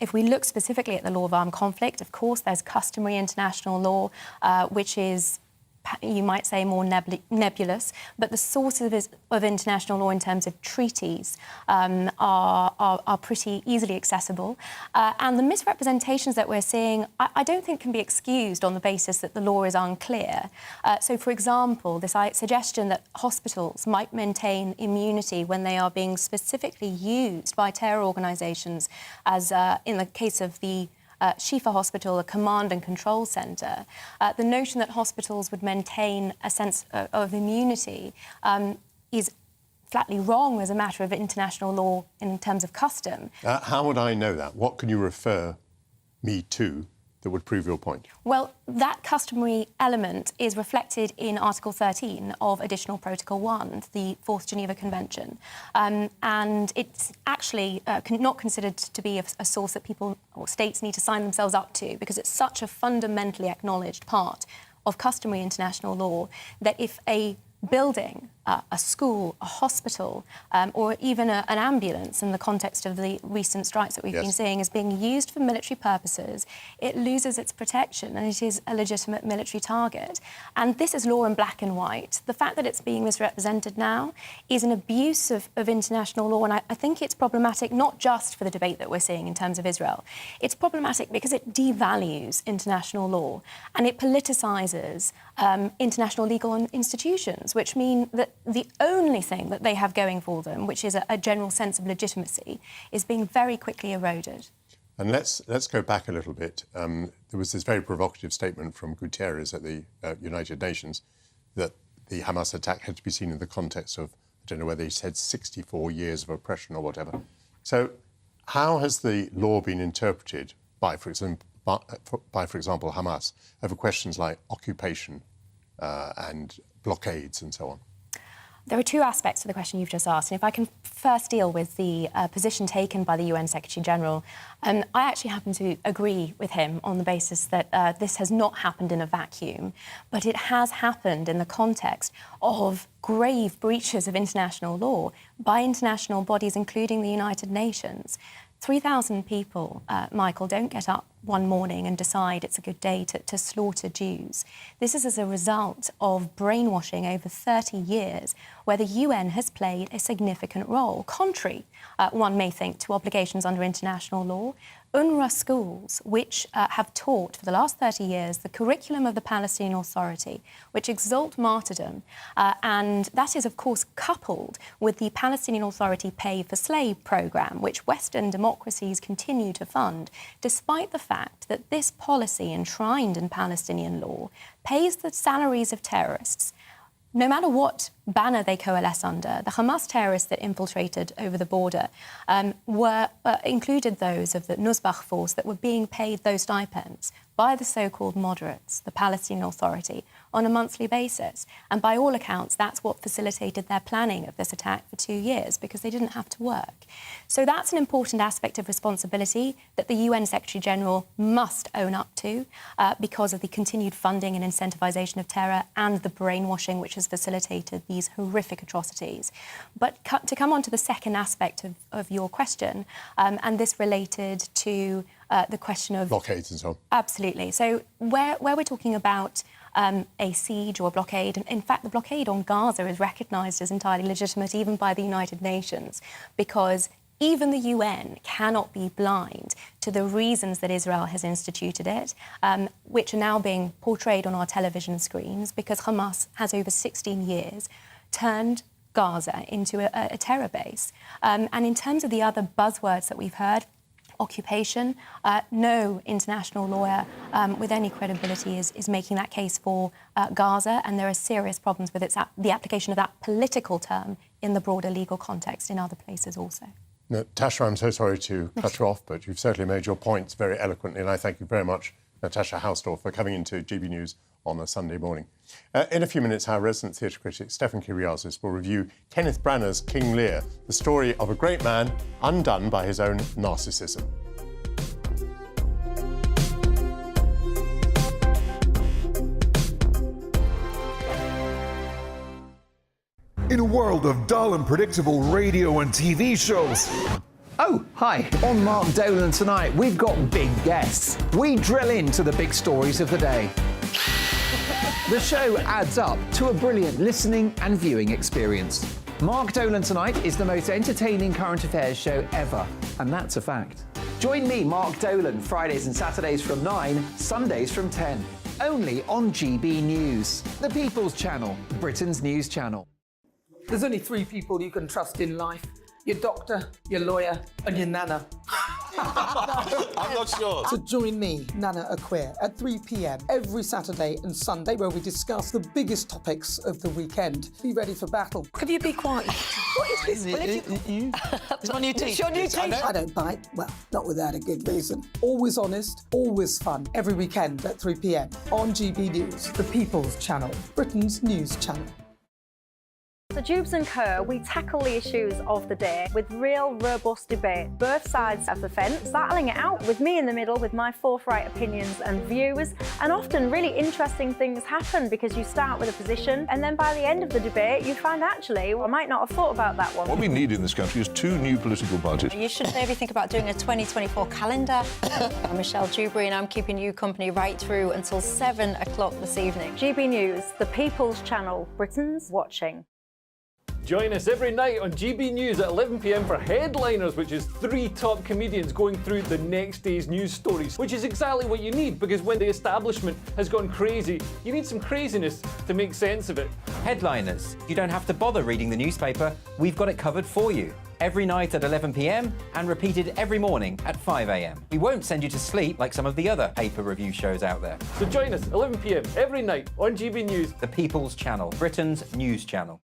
If we look specifically at the law of armed conflict, of course, there's customary international law, which is, you might say, more nebulous, but the sources of international law in terms of treaties are pretty easily accessible. And the misrepresentations that we're seeing, I don't think can be excused on the basis that the law is unclear. So, for example, this suggestion that hospitals might maintain immunity when they are being specifically used by terror organisations, as in the case of the Shifa Hospital, a command and control centre, the notion that hospitals would maintain a sense of immunity is flatly wrong as a matter of international law in terms of custom. How would I know that? What can you refer me to that would prove your point? Well, that customary element is reflected in Article 13 of Additional Protocol 1, the Fourth Geneva Convention. And it's actually not considered to be a source that people or states need to sign themselves up to, because it's such a fundamentally acknowledged part of customary international law that if a building, a school, a hospital, or even an ambulance, in the context of the recent strikes that we've been seeing, is being used for military purposes, it loses its protection and it is a legitimate military target. And this is law in black and white. The fact that it's being misrepresented now is an abuse of international law, and I think it's problematic not just for the debate that we're seeing in terms of Israel. It's problematic because it devalues international law and it politicises international legal institutions, which mean that the only thing that they have going for them, which is a general sense of legitimacy, is being very quickly eroded. And let's go back a little bit. There was this very provocative statement from Guterres at the United Nations that the Hamas attack had to be seen in the context of, I don't know whether he said 64 years of oppression or whatever. So how has the law been interpreted by, for example, Hamas over questions like occupation and blockades and so on? There are two aspects to the question you've just asked. And if I can first deal with the position taken by the UN Secretary-General, I actually happen to agree with him on the basis that this has not happened in a vacuum, but it has happened in the context of grave breaches of international law by international bodies, including the United Nations. 3,000 people, Michael, don't get up one morning and decide it's a good day to slaughter Jews. This is as a result of brainwashing over 30 years, where the UN has played a significant role, contrary, one may think, to obligations under international law. UNRWA schools, which have taught for the last 30 years the curriculum of the Palestinian Authority, which exalt martyrdom, and that is, of course, coupled with the Palestinian Authority Pay for Slave programme, which Western democracies continue to fund, despite the fact that this policy, enshrined in Palestinian law, pays the salaries of terrorists. No matter what banner they coalesce under, the Hamas terrorists that infiltrated over the border included those of the Nusbach force that were being paid those stipends by the so-called moderates, the Palestinian Authority, on a monthly basis. And by all accounts, that's what facilitated their planning of this attack for 2 years, because they didn't have to work. So that's an important aspect of responsibility that the UN Secretary-General must own up to because of the continued funding and incentivisation of terror and the brainwashing which has facilitated the these horrific atrocities. But to come on to the second aspect of your question, and this related to the question of... blockades and so on. Absolutely. So where we're talking about a siege or a blockade, in fact, the blockade on Gaza is recognised as entirely legitimate even by the United Nations, because even the UN cannot be blind to the reasons that Israel has instituted it, which are now being portrayed on our television screens, because Hamas has over 16 years turned Gaza into a terror base. And in terms of the other buzzwords that we've heard, occupation, no international lawyer with any credibility is making that case for Gaza, and there are serious problems with the application of that political term in the broader legal context in other places also. Natasha, I'm so sorry to cut you off, but you've certainly made your points very eloquently, and I thank you very much, Natasha Hausdorff, for coming into GB News on a Sunday morning. In a few minutes, our resident theatre critic, Stefan Kyriazis, will review Kenneth Branagh's King Lear, the story of a great man undone by his own narcissism. In a world of dull and predictable radio and TV shows. Oh, hi. On Mark Dolan tonight, we've got big guests. We drill into the big stories of the day. The show adds up to a brilliant listening and viewing experience. Mark Dolan Tonight is the most entertaining current affairs show ever, and that's a fact. Join me, Mark Dolan, Fridays and Saturdays from 9, Sundays from 10. Only on GB News, the People's Channel, Britain's news channel. There's only 3 people you can trust in life. Your doctor, your lawyer, and your nana. I'm not sure. So join me, Nana Aquare, at 3 p.m. every Saturday and Sunday, where we discuss the biggest topics of the weekend. Be ready for battle. Could you be quiet? What is this? It's my new teeth. It's your new teeth. I don't bite. Well, not without a good reason. Always honest, always fun. Every weekend at 3 p.m. on GB News, the People's Channel, Britain's news channel. So Jubes and Kerr, we tackle the issues of the day with real, robust debate, both sides of the fence, battling it out with me in the middle with my forthright opinions and views. And often really interesting things happen because you start with a position and then by the end of the debate you find actually, I might not have thought about that one. What we need in this country is 2 new political parties. You should maybe think about doing a 2024 calendar. I'm Michelle Dewberry and I'm keeping you company right through until 7 o'clock this evening. GB News, the People's Channel, Britain's watching. Join us every night on GB News at 11 p.m. for Headliners, which is 3 top comedians going through the next day's news stories, which is exactly what you need, because when the establishment has gone crazy, you need some craziness to make sense of it. Headliners. You don't have to bother reading the newspaper. We've got it covered for you. Every night at 11 p.m. and repeated every morning at 5 a.m. We won't send you to sleep like some of the other paper review shows out there. So join us 11 p.m. every night on GB News. The People's Channel, Britain's news channel.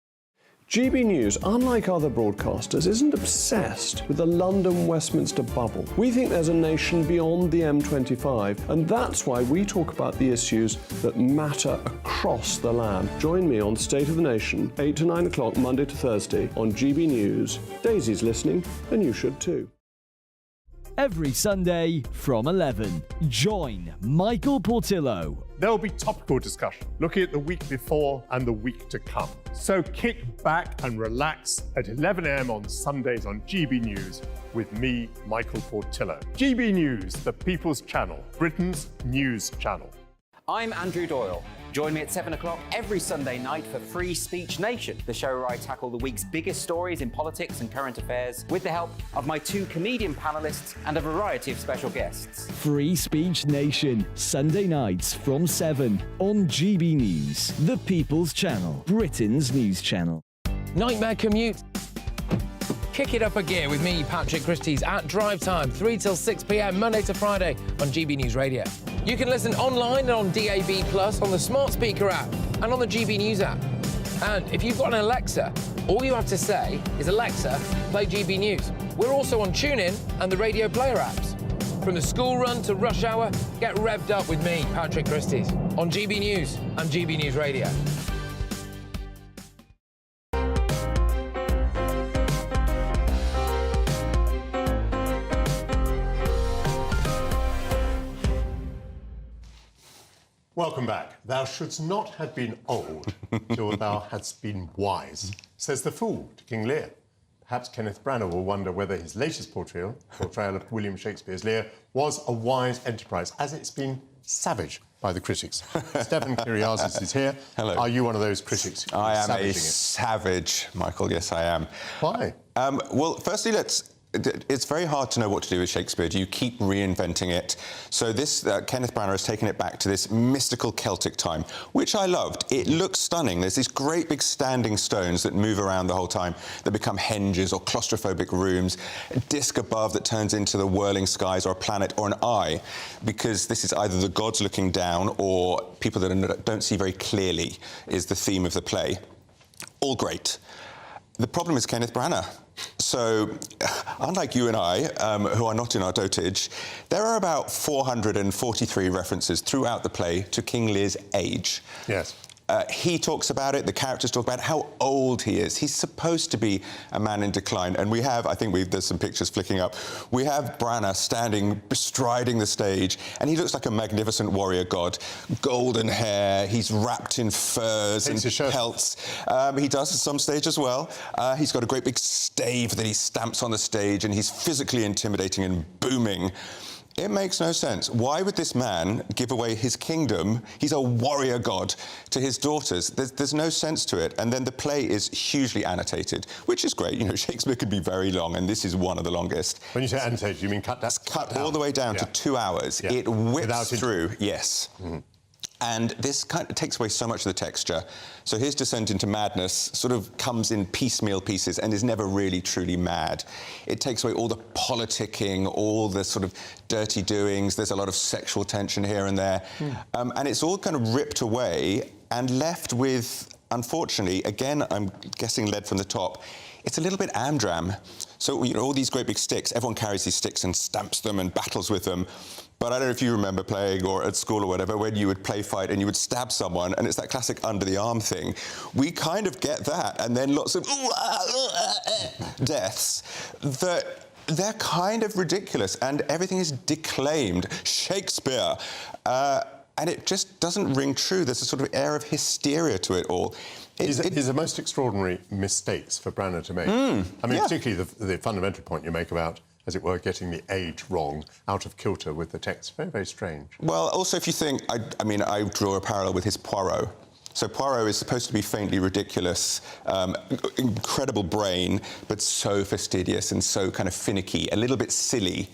GB News, unlike other broadcasters, isn't obsessed with the London-Westminster bubble. We think there's a nation beyond the M25, and that's why we talk about the issues that matter across the land. Join me on State of the Nation, 8 to 9 o'clock, Monday to Thursday, on GB News. Daisy's listening, and you should too. Every Sunday from 11, join Michael Portillo. There will be topical discussion, looking at the week before and the week to come. So kick back and relax at 11 a.m. on Sundays on GB News with me, Michael Portillo. GB News, the People's Channel, Britain's news channel. I'm Andrew Doyle. Join me at 7 o'clock every Sunday night for Free Speech Nation, the show where I tackle the week's biggest stories in politics and current affairs with the help of my 2 comedian panellists and a variety of special guests. Free Speech Nation, Sunday nights from 7 on GB News, the People's Channel, Britain's news channel. Nightmare commute. Kick it up a gear with me, Patrick Christie's, at Drive Time, 3 till 6 p.m, Monday to Friday on GB News Radio. You can listen online and on DAB+, on the smart speaker app, and on the GB News app. And if you've got an Alexa, all you have to say is, Alexa, play GB News. We're also on TuneIn and the Radio Player apps. From the school run to rush hour, get revved up with me, Patrick Christie's, on GB News and GB News Radio. Welcome back. Thou shouldst not have been old till thou hadst been wise, says the fool to King Lear. Perhaps Kenneth Branagh will wonder whether his latest portrayal of William Shakespeare's Lear was a wise enterprise, as it's been savaged by the critics. Stefan Kyriazis is here. Hello. Are you one of those critics? I am a savage, Michael. Yes, I am. Why? Well, firstly, it's very hard to know what to do with Shakespeare. Do you keep reinventing it? So this, Kenneth Branagh has taken it back to this mystical Celtic time, which I loved. It looks stunning. There's these great big standing stones that move around the whole time that become henges or claustrophobic rooms, a disc above that turns into the whirling skies or a planet or an eye, because this is either the gods looking down or people that don't see very clearly is the theme of the play. All great. The problem is Kenneth Branagh. So, unlike you and I, who are not in our dotage, there are about 443 references throughout the play to King Lear's age. Yes. He talks about it, the characters talk about how old he is. He's supposed to be a man in decline. And we have, I think there's some pictures flicking up, we have Branagh standing, bestriding the stage, and he looks like a magnificent warrior god. Golden hair, he's wrapped in furs and pelts. He does at some stage as well. He's got a great big stave that he stamps on the stage, and he's physically intimidating and booming. It makes no sense. Why would this man give away his kingdom? He's a warrior god to his daughters. There's no sense to it. And then the play is hugely annotated, which is great. You know, Shakespeare can be very long, and this is one of the longest. When you say annotated, you mean cut down? Cut all the way down to 2 hours. Yeah. It whips through, yes. Mm-hmm. And this kind of takes away so much of the texture. So his descent into madness sort of comes in piecemeal pieces and is never really truly mad. It takes away all the politicking, all the sort of dirty doings. There's a lot of sexual tension here and there. And it's all kind of ripped away and left with, unfortunately, again, I'm guessing led from the top, it's a little bit Amdram. So, you know, all these great big sticks, everyone carries these sticks and stamps them and battles with them. But I don't know if you remember playing or at school or whatever, when you would play fight and you would stab someone, and it's that classic under the arm thing. We kind of get that, and then lots of deaths that they're kind of ridiculous, and everything is declaimed. Shakespeare. And it just doesn't ring true. There's a sort of air of hysteria to it all. These are the most extraordinary mistakes for Branagh to make. I mean, particularly the fundamental point you make about, as it were, getting the age wrong, out of kilter with the text. Very, very strange. Well, also, if you think, I mean, I draw a parallel with his Poirot. So Poirot is supposed to be faintly ridiculous, incredible brain, but so fastidious and so kind of finicky, a little bit silly.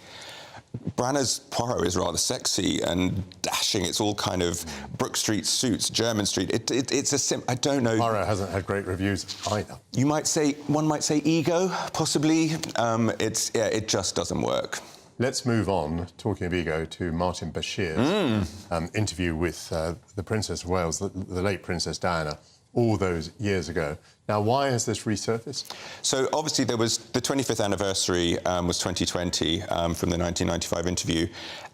Branagh's Poirot is rather sexy and dashing. It's all kind of Brook Street suits, Jermyn Street. It's I don't know. Poirot hasn't had great reviews either. One might say ego, possibly. It just doesn't work. Let's move on, talking of ego, to Martin Bashir's interview with the Princess of Wales, the late Princess Diana, all those years ago. Now, why has this resurfaced? So, obviously, there was the 25th anniversary was 2020 from the 1995 interview,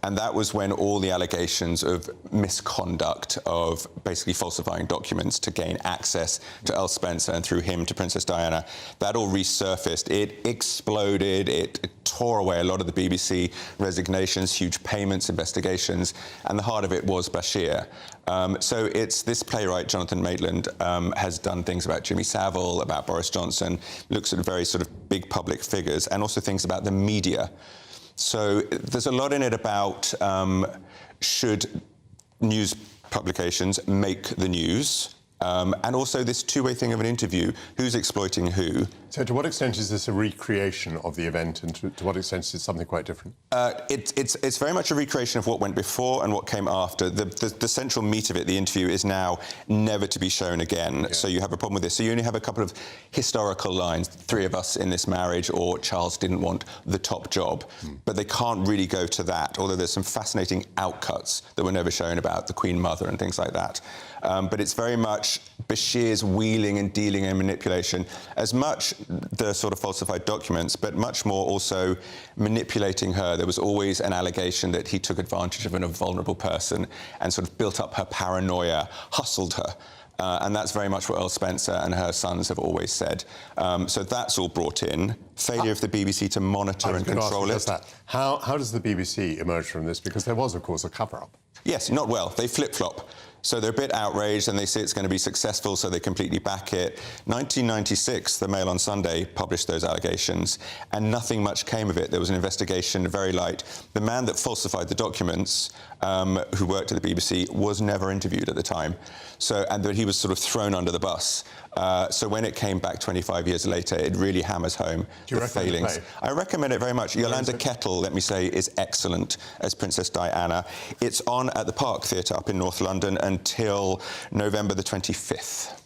and that was when all the allegations of misconduct, of basically falsifying documents to gain access to Earl Spencer and through him to Princess Diana, that all resurfaced. It exploded. It tore away a lot of the BBC resignations, huge payments, investigations, and the heart of it was Bashir. So it's this playwright, Jonathan Maitland, has done things about Jimmy Savile, about Boris Johnson, looks at very sort of big public figures, and also things about the media. So there's a lot in it about should news publications make the news, and also this two-way thing of an interview, who's exploiting who. So to what extent is this a recreation of the event, and to what extent is it something quite different? It's very much a recreation of what went before and what came after. The central meat of it, the interview, is now never to be shown again. Yeah. So you have a problem with this. So you only have a couple of historical lines, 3 of us in this marriage, or Charles didn't want the top job. But they can't really go to that, although there's some fascinating outcuts that were never shown about the Queen Mother and things like that. But it's very much Bashir's wheeling and dealing and manipulation, as much the sort of falsified documents, but much more also manipulating her. There was always an allegation that he took advantage of a vulnerable person and sort of built up her paranoia, hustled her. And that's very much what Earl Spencer and her sons have always said. So that's all brought in. Failure of the BBC to monitor and control it. How does the BBC emerge from this? Because there was, of course, a cover-up. Yes, not well. They flip-flop. So they're a bit outraged and they say it's going to be successful, so they completely back it. 1996, the Mail on Sunday published those allegations, and nothing much came of it. There was an investigation, very light. The man that falsified the documents, who worked at the BBC, was never interviewed at the time. And he was sort of thrown under the bus. So when it came back 25 years later, it really hammers home the failings. I recommend it very much. Yolanda Kettle, let me say, is excellent as Princess Diana. It's on at the Park Theatre up in North London until November the 25th.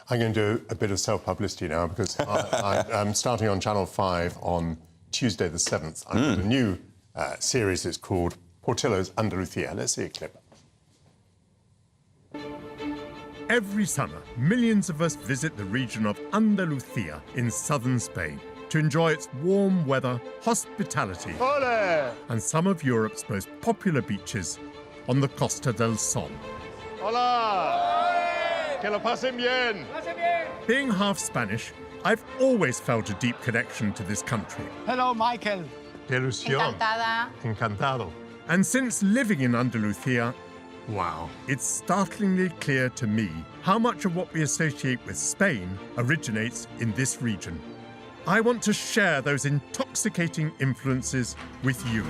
I'm going to do a bit of self-publicity now because I'm starting on Channel 5 on Tuesday the 7th. I've got a new series. It's called Portillo's Andalusia. Let's see a clip. Every summer, millions of us visit the region of Andalusia in southern Spain to enjoy its warm weather, hospitality, and some of Europe's most popular beaches on the Costa del Sol. Hola! Que lo pasen bien! Being half Spanish, I've always felt a deep connection to this country. Hello, Michael. Ilusión. Encantada. Encantado. And since living in Andalusia, wow, it's startlingly clear to me how much of what we associate with Spain originates in this region. I want to share those intoxicating influences with you.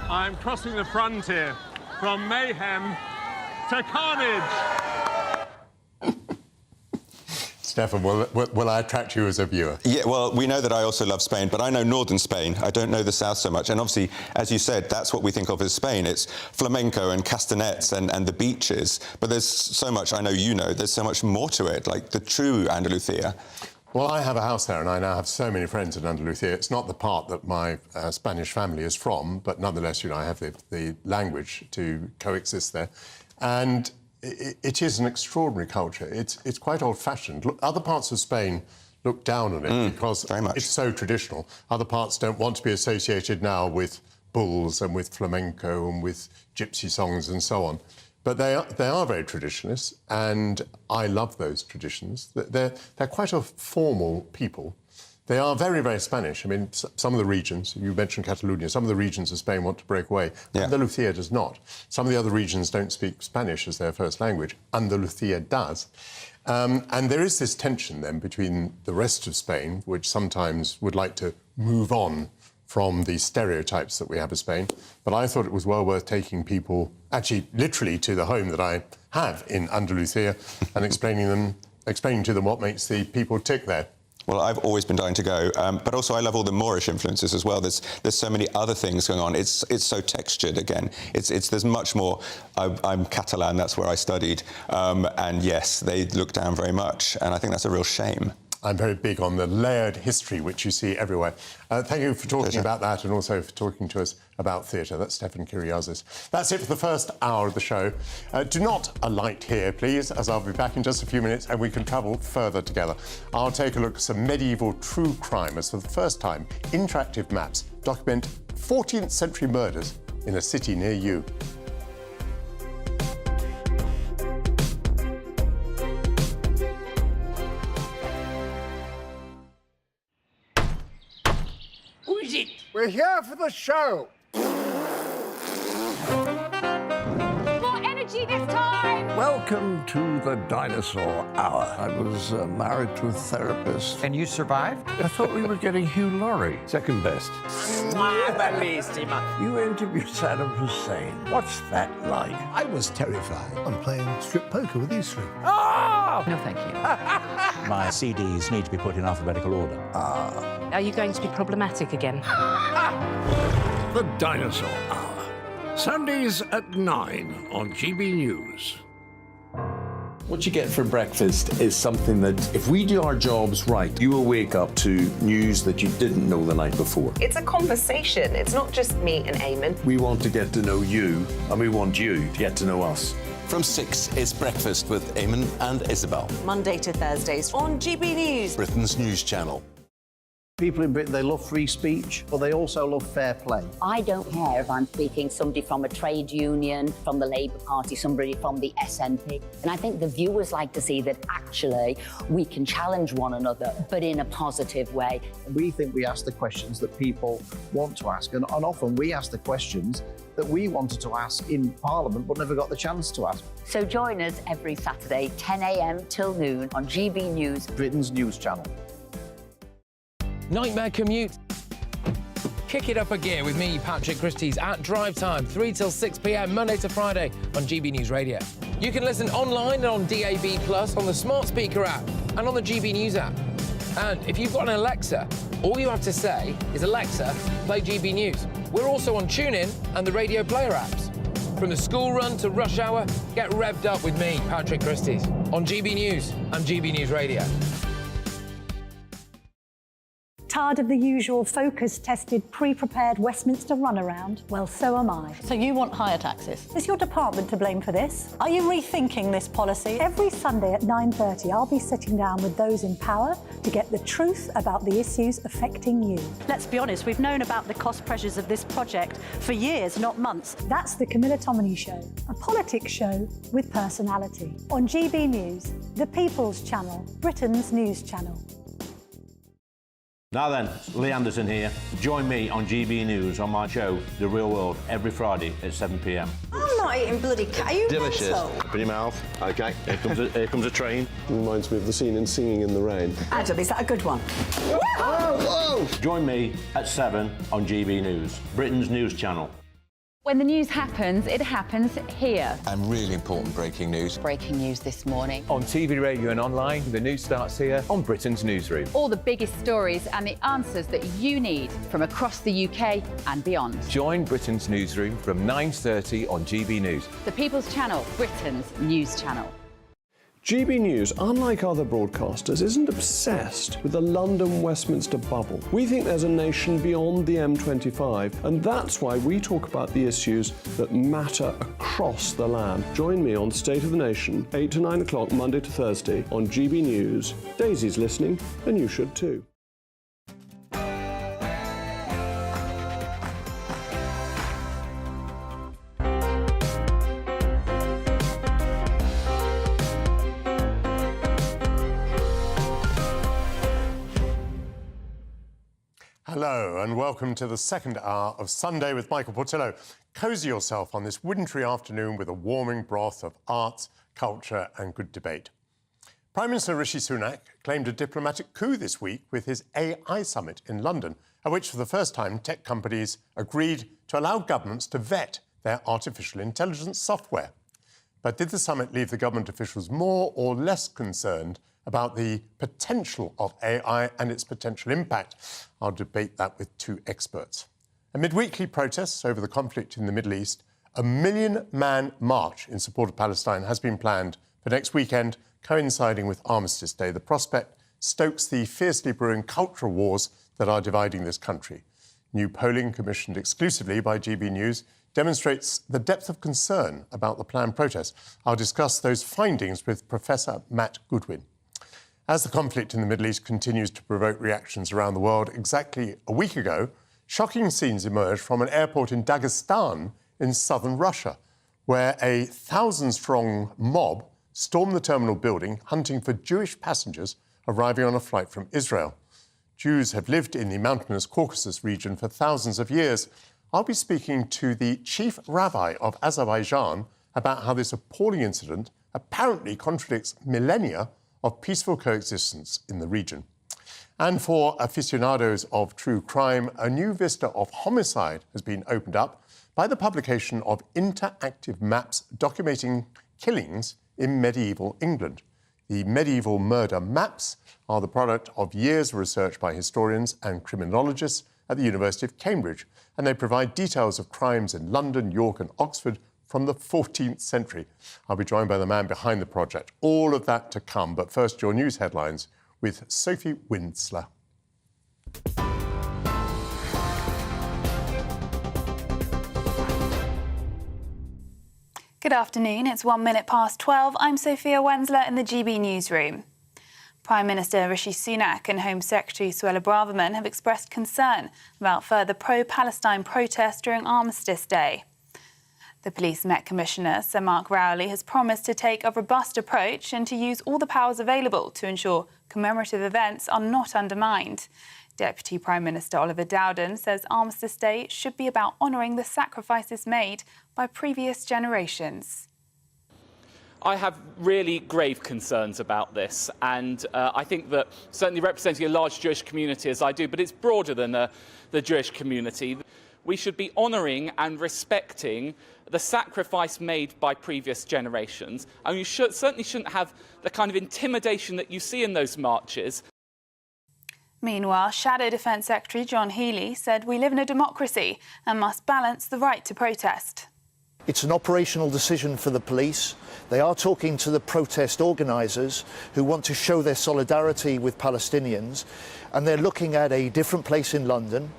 I'm crossing the frontier from mayhem to carnage. Stefan, will I attract you as a viewer? Yeah, well, we know that I also love Spain, but I know northern Spain. I don't know the south so much. And obviously, as you said, that's what we think of as Spain. It's flamenco and castanets and the beaches. But there's so much, I know you know, there's so much more to it, like the true Andalusia. Well, I have a house there, and I now have so many friends in Andalusia. It's not the part that my Spanish family is from, but nonetheless, I have the language to coexist there. And it is an extraordinary culture. It's quite old-fashioned. Other parts of Spain look down on it because it's so traditional. Other parts don't want to be associated now with bulls and with flamenco and with gypsy songs and so on. But they are very traditionalist, and I love those traditions. They're quite a formal people. They are very, very Spanish. I mean, some of the regions, you mentioned Catalonia, some of the regions of Spain want to break away. Yeah. Andalusia does not. Some of the other regions don't speak Spanish as their first language. Andalusia does. And there is this tension then between the rest of Spain, which sometimes would like to move on from the stereotypes that we have of Spain. But I thought it was well worth taking people, actually, literally to the home that I have in Andalusia and explaining to them what makes the people tick there. Well, I've always been dying to go, but also I love all the Moorish influences as well. There's so many other things going on. It's so textured again. There's much more. I'm Catalan, that's where I studied, and yes, they look down very much, and I think that's a real shame. I'm very big on the layered history which you see everywhere. Thank you for talking about that and also for talking to us about theatre. That's Stefan Kyriazis. That's it for the first hour of the show. Do not alight here, please, as I'll be back in just a few minutes and we can travel further together. I'll take a look at some medieval true crime as for the first time, interactive maps document 14th century murders in a city near you. We're here for the show. More energy this time! Welcome to the Dinosaur Hour. I was married to a therapist. And you survived? I thought we were getting Hugh Laurie. Second best. You interviewed Saddam Hussein. What's that like? I was terrified. I'm playing strip poker with these three. Ah! No, thank you. My CDs need to be put in alphabetical order. Are you going to be problematic again? The Dinosaur Hour. Sundays at 9 on GB News. What you get for breakfast is something that, if we do our jobs right, you will wake up to news that you didn't know the night before. It's a conversation. It's not just me and Eamon. We want to get to know you, and we want you to get to know us. From 6 is Breakfast with Eamon and Isabel. Monday to Thursdays on GB News. Britain's news channel. People in Britain, they love free speech, but they also love fair play. I don't care if I'm speaking somebody from a trade union, from the Labour Party, somebody from the SNP. And I think the viewers like to see that actually we can challenge one another, but in a positive way. We think we ask the questions that people want to ask, and often we ask the questions that we wanted to ask in Parliament but never got the chance to ask. So join us every Saturday, 10 a.m. till noon on GB News, Britain's news channel. Nightmare commute. Kick it up a gear with me, Patrick Christie's, at drive time, 3 till 6 p.m, Monday to Friday on GB News Radio. You can listen online and on DAB+, on the smart speaker app and on the GB News app. And if you've got an Alexa, all you have to say is, Alexa, play GB News. We're also on TuneIn and the Radio Player apps. From the school run to rush hour, get revved up with me, Patrick Christie's, on GB News and GB News Radio. Tired of the usual focus-tested, pre-prepared Westminster runaround? Well, so am I. So you want higher taxes? Is your department to blame for this? Are you rethinking this policy? Every Sunday at 9:30, I'll be sitting down with those in power to get the truth about the issues affecting you. Let's be honest, we've known about the cost pressures of this project for years, not months. That's the Camilla Tominey Show, a politics show with personality. On GB News, the People's Channel, Britain's news channel. Now then, Lee Anderson here. Join me on GB News on my show, The Real World, every Friday at 7 p.m. I'm not eating bloody cat. Are you Delicious. mental? Put your mouth. OK, here comes a train. Reminds me of the scene in Singing in the Rain. Adam, is that a good one? Whoa! Join me at 7 on GB News, Britain's news channel. When the news happens, it happens here. And really important breaking news. Breaking news this morning. On TV, radio and online, the news starts here on Britain's Newsroom. All the biggest stories and the answers that you need from across the UK and beyond. Join Britain's Newsroom from 9:30 on GB News. The People's Channel, Britain's news channel. GB News, unlike other broadcasters, isn't obsessed with the London-Westminster bubble. We think there's a nation beyond the M25, and that's why we talk about the issues that matter across the land. Join me on State of the Nation, 8 to 9 o'clock, Monday to Thursday, on GB News. Daisy's listening, and you should too. Hello and welcome to the second hour of Sunday with Michael Portillo. Cosy yourself on this wintry afternoon with a warming broth of arts, culture and good debate. Prime Minister Rishi Sunak claimed a diplomatic coup this week with his AI summit in London, at which for the first time tech companies agreed to allow governments to vet their artificial intelligence software. But did the summit leave the government officials more or less concerned about the potential of AI and its potential impact? I'll debate that with two experts. Amid weekly protests over the conflict in the Middle East, a 1 million-man march in support of Palestine has been planned for next weekend, coinciding with Armistice Day. The prospect stokes the fiercely brewing cultural wars that are dividing this country. New polling commissioned exclusively by GB News demonstrates the depth of concern about the planned protest. I'll discuss those findings with Professor Matt Goodwin. As the conflict in the Middle East continues to provoke reactions around the world, exactly a week ago, shocking scenes emerged from an airport in Dagestan in southern Russia, where a 1,000-strong mob stormed the terminal building, hunting for Jewish passengers arriving on a flight from Israel. Jews have lived in the mountainous Caucasus region for thousands of years. I'll be speaking to the Chief Rabbi of Azerbaijan about how this appalling incident apparently contradicts millennia of peaceful coexistence in the region. And for aficionados of true crime, a new vista of homicide has been opened up by the publication of interactive maps documenting killings in medieval England. The medieval murder maps are the product of years of research by historians and criminologists at the University of Cambridge, and they provide details of crimes in London, York and Oxford from the 14th century. I'll be joined by the man behind the project. All of that to come, but first your news headlines with Sophie Winsler. Good afternoon, it's 1 minute past 12. I'm Sophia Wensler in the GB Newsroom. Prime Minister Rishi Sunak and Home Secretary Suella Braverman have expressed concern about further pro-Palestine protests during Armistice Day. The Police Met Commissioner, Sir Mark Rowley, has promised to take a robust approach and to use all the powers available to ensure commemorative events are not undermined. Deputy Prime Minister Oliver Dowden says Armistice Day should be about honouring the sacrifices made by previous generations. I have really grave concerns about this, and I think that certainly representing a large Jewish community as I do, but it's broader than the Jewish community. We should be honouring and respecting the sacrifice made by previous generations, and you certainly shouldn't have the kind of intimidation that you see in those marches. Meanwhile, Shadow Defence Secretary John Healey said we live in a democracy and must balance the right to protest. It's an operational decision for the police. They are talking to the protest organisers who want to show their solidarity with Palestinians, and they're looking at a different place in London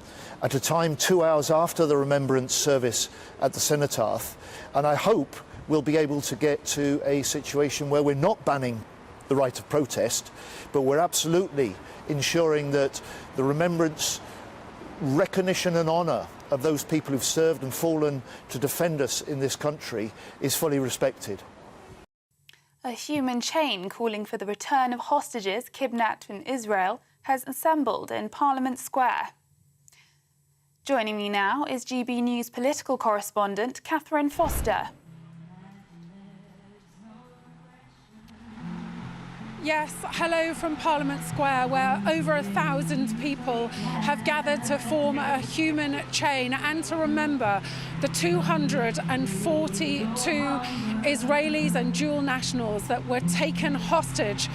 at a time 2 hours after the remembrance service at the Cenotaph. And I hope we'll be able to get to a situation where we're not banning the right of protest, but we're absolutely ensuring that the remembrance, recognition and honour of those people who've served and fallen to defend us in this country is fully respected. A human chain calling for the return of hostages kidnapped in Israel has assembled in Parliament Square. Joining me now is GB News political correspondent Catherine Foster. Yes, hello from Parliament Square, where over 1,000 people have gathered to form a human chain and to remember the 242 Israelis and dual nationals that were taken hostage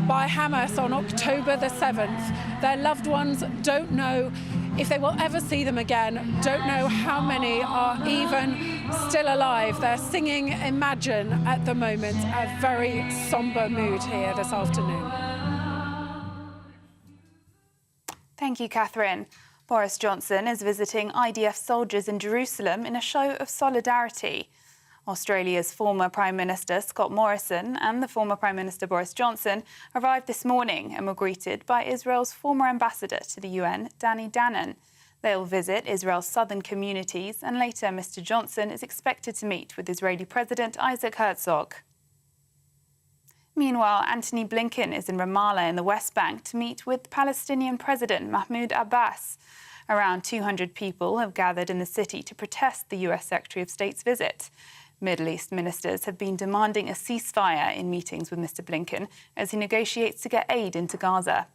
by Hamas on October the 7th. Their loved ones don't know if they will ever see them again, don't know how many are even still alive. They're singing Imagine at the moment, a very sombre mood here this afternoon. Thank you, Catherine. Boris Johnson is visiting IDF soldiers in Jerusalem in a show of solidarity. Australia's former Prime Minister Scott Morrison and the former Prime Minister Boris Johnson arrived this morning and were greeted by Israel's former ambassador to the UN, Danny Danon. They'll visit Israel's southern communities, and later Mr. Johnson is expected to meet with Israeli President Isaac Herzog. Meanwhile, Antony Blinken is in Ramallah in the West Bank to meet with Palestinian President Mahmoud Abbas. Around 200 people have gathered in the city to protest the US Secretary of State's visit. Middle East ministers have been demanding a ceasefire in meetings with Mr. Blinken as he negotiates to get aid into Gaza.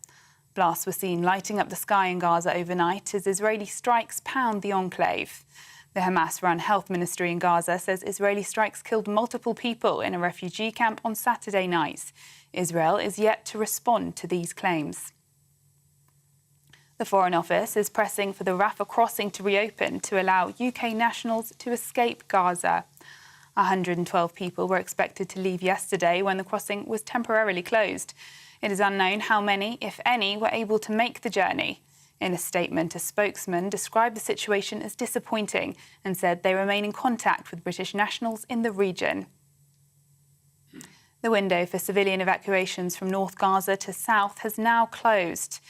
Blasts were seen lighting up the sky in Gaza overnight as Israeli strikes pound the enclave. The Hamas-run health ministry in Gaza says Israeli strikes killed multiple people in a refugee camp on Saturday night. Israel is yet to respond to these claims. The Foreign Office is pressing for the Rafah crossing to reopen to allow UK nationals to escape Gaza. 112 people were expected to leave yesterday when the crossing was temporarily closed. It is unknown how many, if any, were able to make the journey. In a statement, a spokesman described the situation as disappointing and said they remain in contact with British nationals in the region. The window for civilian evacuations from North Gaza to south has now closed.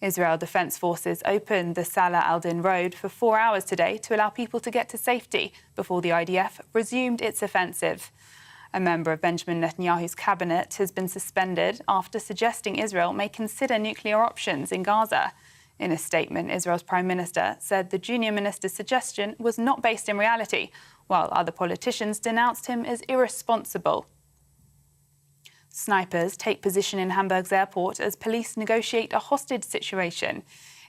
Israel Defense Forces opened the Salah al-Din road for 4 hours today to allow people to get to safety before the IDF resumed its offensive. A member of Benjamin Netanyahu's cabinet has been suspended after suggesting Israel may consider nuclear options in Gaza. In a statement, Israel's Prime Minister said the junior minister's suggestion was not based in reality, while other politicians denounced him as irresponsible. Snipers take position in Hamburg's airport as police negotiate a hostage situation.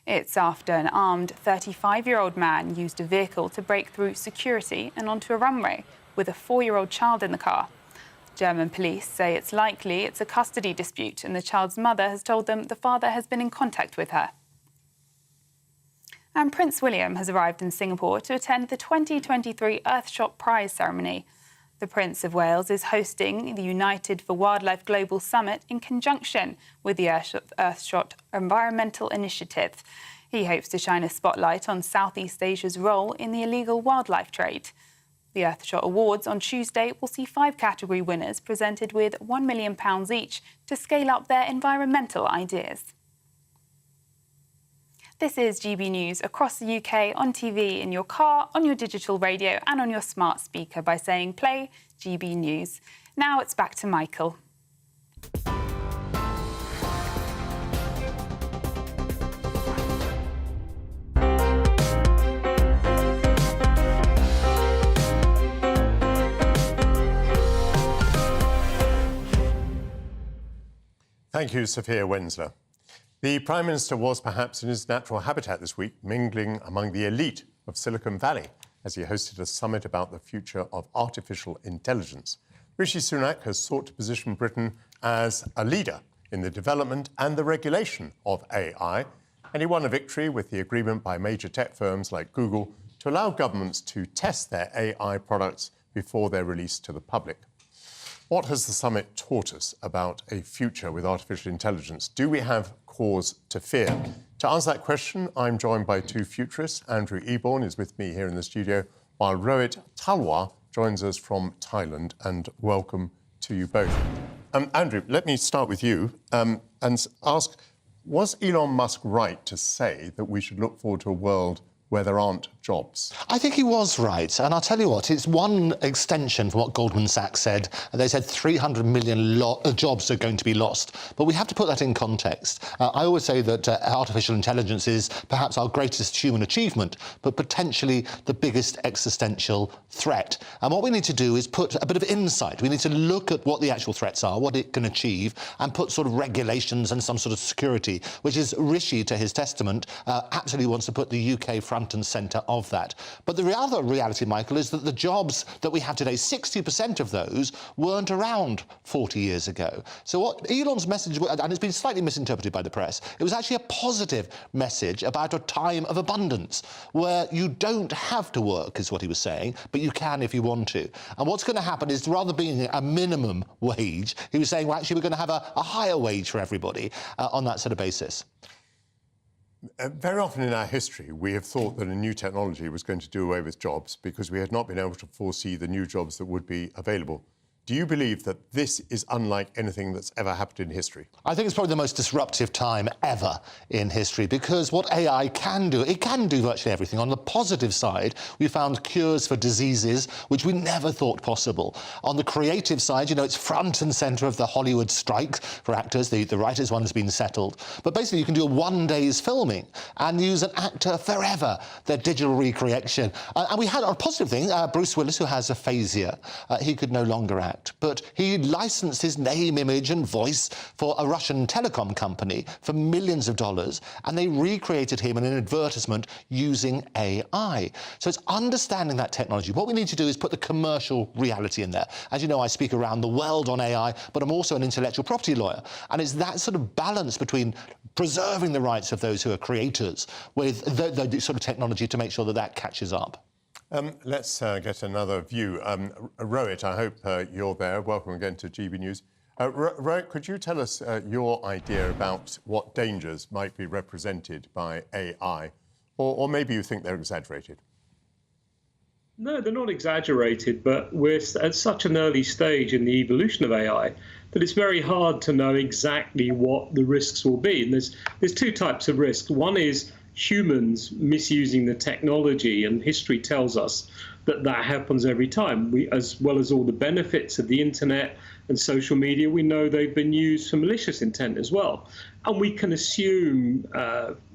It's after an armed 35-year-old man used a vehicle to break through security and onto a runway with a 4-year-old child in the car. German police say it's likely it's a custody dispute, and the child's mother has told them the father has been in contact with her. And Prince William has arrived in Singapore to attend the 2023 Earthshot Prize ceremony. The Prince of Wales is hosting the United for Wildlife Global Summit in conjunction with the Earthshot Environmental Initiative. He hopes to shine a spotlight on Southeast Asia's role in the illegal wildlife trade. The Earthshot Awards on Tuesday will see 5 category winners presented with £1 million each to scale up their environmental ideas. This is GB News across the UK, on TV, in your car, on your digital radio and on your smart speaker by saying play GB News. Now it's back to Michael. Thank you, Sophia Wensler. The Prime Minister was perhaps in his natural habitat this week, mingling among the elite of Silicon Valley as he hosted a summit about the future of artificial intelligence. Rishi Sunak has sought to position Britain as a leader in the development and the regulation of AI, and he won a victory with the agreement by major tech firms like Google to allow governments to test their AI products before they're released to the public. What has the summit taught us about a future with artificial intelligence? Do we have cause to fear? To answer that question, I'm joined by 2 futurists. Andrew Eborn is with me here in the studio, while Rohit Talwar joins us from Thailand. And welcome to you both. Andrew, let me start with you and ask, was Elon Musk right to say that we should look forward to a world where there aren't jobs? I think he was right. And I'll tell you what, it's one extension from what Goldman Sachs said. They said 300 million jobs are going to be lost. But we have to put that in context. I always say that artificial intelligence is perhaps our greatest human achievement, but potentially the biggest existential threat. And what we need to do is put a bit of insight. We need to look at what the actual threats are, what it can achieve, and put sort of regulations and some sort of security, which is Rishi, to his testament, absolutely wants to put the UK front and centre of that. But the other reality, Michael, is that the jobs that we have today, 60% of those weren't around 40 years ago. So what Elon's message, and it's been slightly misinterpreted by the press, it was actually a positive message about a time of abundance where you don't have to work, is what he was saying, but you can if you want to. And what's going to happen is, rather being a minimum wage, he was saying, well, actually, we're going to have a higher wage for everybody on that sort of basis. Very often in our history, we have thought that a new technology was going to do away with jobs because we had not been able to foresee the new jobs that would be available. Do you believe that this is unlike anything that's ever happened in history? I think it's probably the most disruptive time ever in history, because what AI can do, it can do virtually everything. On the positive side, we found cures for diseases which we never thought possible. On the creative side, you know, it's front and centre of the Hollywood strike for actors. The writers' one has been settled. But basically, you can do a one-day's filming and use an actor forever, their digital recreation. And we had a positive thing, Bruce Willis, who has aphasia, he could no longer act. But he licensed his name, image and voice for a Russian telecom company for millions of dollars, and they recreated him in an advertisement using AI. So it's understanding that technology. What we need to do is put the commercial reality in there. As you know, I speak around the world on AI, but I'm also an intellectual property lawyer. And it's that sort of balance between preserving the rights of those who are creators with the sort of technology to make sure that that catches up. Let's get another view. Rohit, I hope you're there. Welcome again to GB News. Rohit, could you tell us your idea about what dangers might be represented by AI? Or maybe you think they're exaggerated? No, they're not exaggerated, but we're at such an early stage in the evolution of AI that it's very hard to know exactly what the risks will be. And there's 2 types of risks. One is humans misusing the technology, and history tells us that that happens every time. We, as well as all the benefits of the internet and social media, we know they've been used for malicious intent as well. And we can assume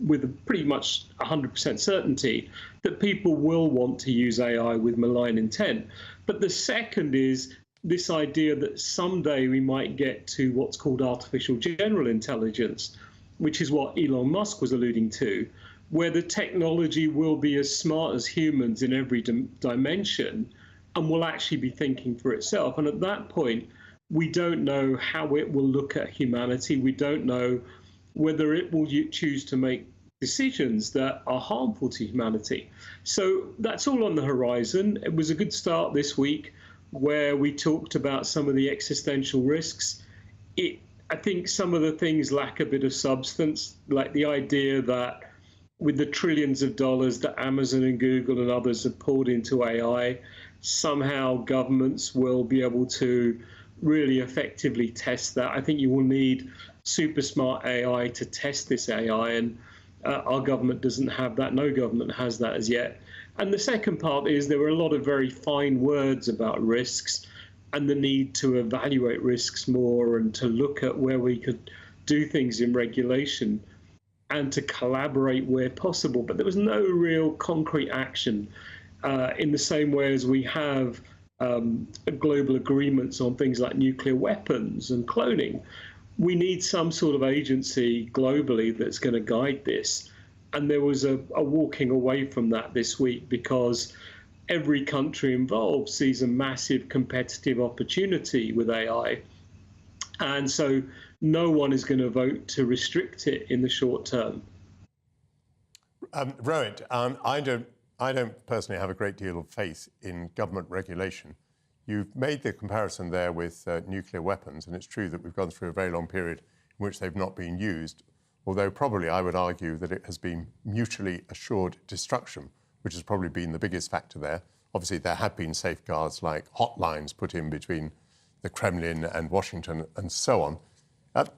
with pretty much 100% certainty that people will want to use AI with malign intent. But the second is this idea that someday we might get to what's called artificial general intelligence, which is what Elon Musk was alluding to, where the technology will be as smart as humans in every dimension and will actually be thinking for itself. And at that point, we don't know how it will look at humanity. We don't know whether it will choose to make decisions that are harmful to humanity. So that's all on the horizon. It was a good start this week where we talked about some of the existential risks. I think some of the things lack a bit of substance, like the idea that with the trillions of dollars that Amazon and Google and others have poured into AI, somehow governments will be able to really effectively test that. I think you will need super smart AI to test this AI, and our government doesn't have that. No government has that as yet. And the second part is there were a lot of very fine words about risks and the need to evaluate risks more and to look at where we could do things in regulation and to collaborate where possible. But there was no real concrete action in the same way as we have global agreements on things like nuclear weapons and cloning. We need some sort of agency globally that's going to guide this. And there was a walking away from that this week because every country involved sees a massive competitive opportunity with AI. And so no one is going to vote to restrict it in the short term. Rohit, I don't personally have a great deal of faith in government regulation. You've made the comparison there with nuclear weapons, and it's true that we've gone through a very long period in which they've not been used, although probably I would argue that it has been mutually assured destruction, which has probably been the biggest factor there. Obviously, there have been safeguards like hotlines put in between the Kremlin and Washington and so on.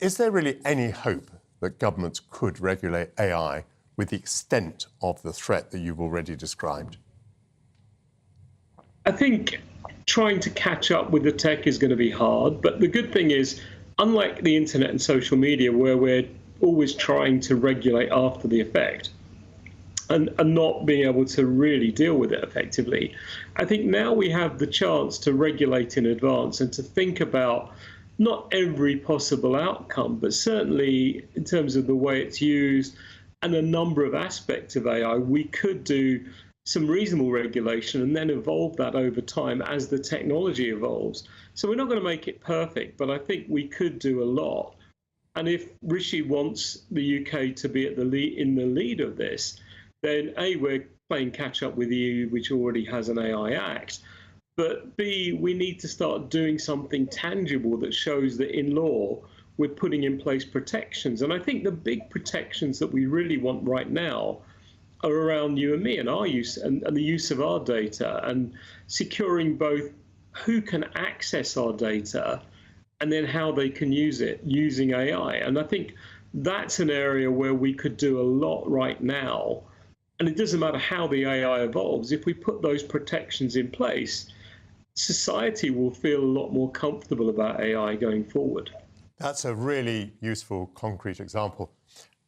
Is there really any hope that governments could regulate AI with the extent of the threat that you've already described? I think trying to catch up with the tech is going to be hard, but the good thing is, unlike the internet and social media, where we're always trying to regulate after the effect and not being able to really deal with it effectively, I think now we have the chance to regulate in advance and to think about not every possible outcome, but certainly in terms of the way it's used and a number of aspects of AI, we could do some reasonable regulation and then evolve that over time as the technology evolves. So we're not going to make it perfect, but I think we could do a lot. And if Rishi wants the UK to be at the in the lead of this, then A, we're playing catch up with the EU, which already has an AI Act. But B, we need to start doing something tangible that shows that in law, we're putting in place protections. And I think the big protections that we really want right now are around you and me and our use and the use of our data and securing both who can access our data and then how they can use it using AI. And I think that's an area where we could do a lot right now. And it doesn't matter how the AI evolves. If we put those protections in place, society will feel a lot more comfortable about AI going forward. That's a really useful, concrete example.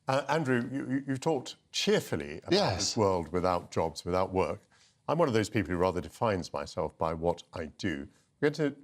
Andrew, you've talked cheerfully about this world without jobs, without work. I'm one of those people who rather defines myself by what I do. We're going to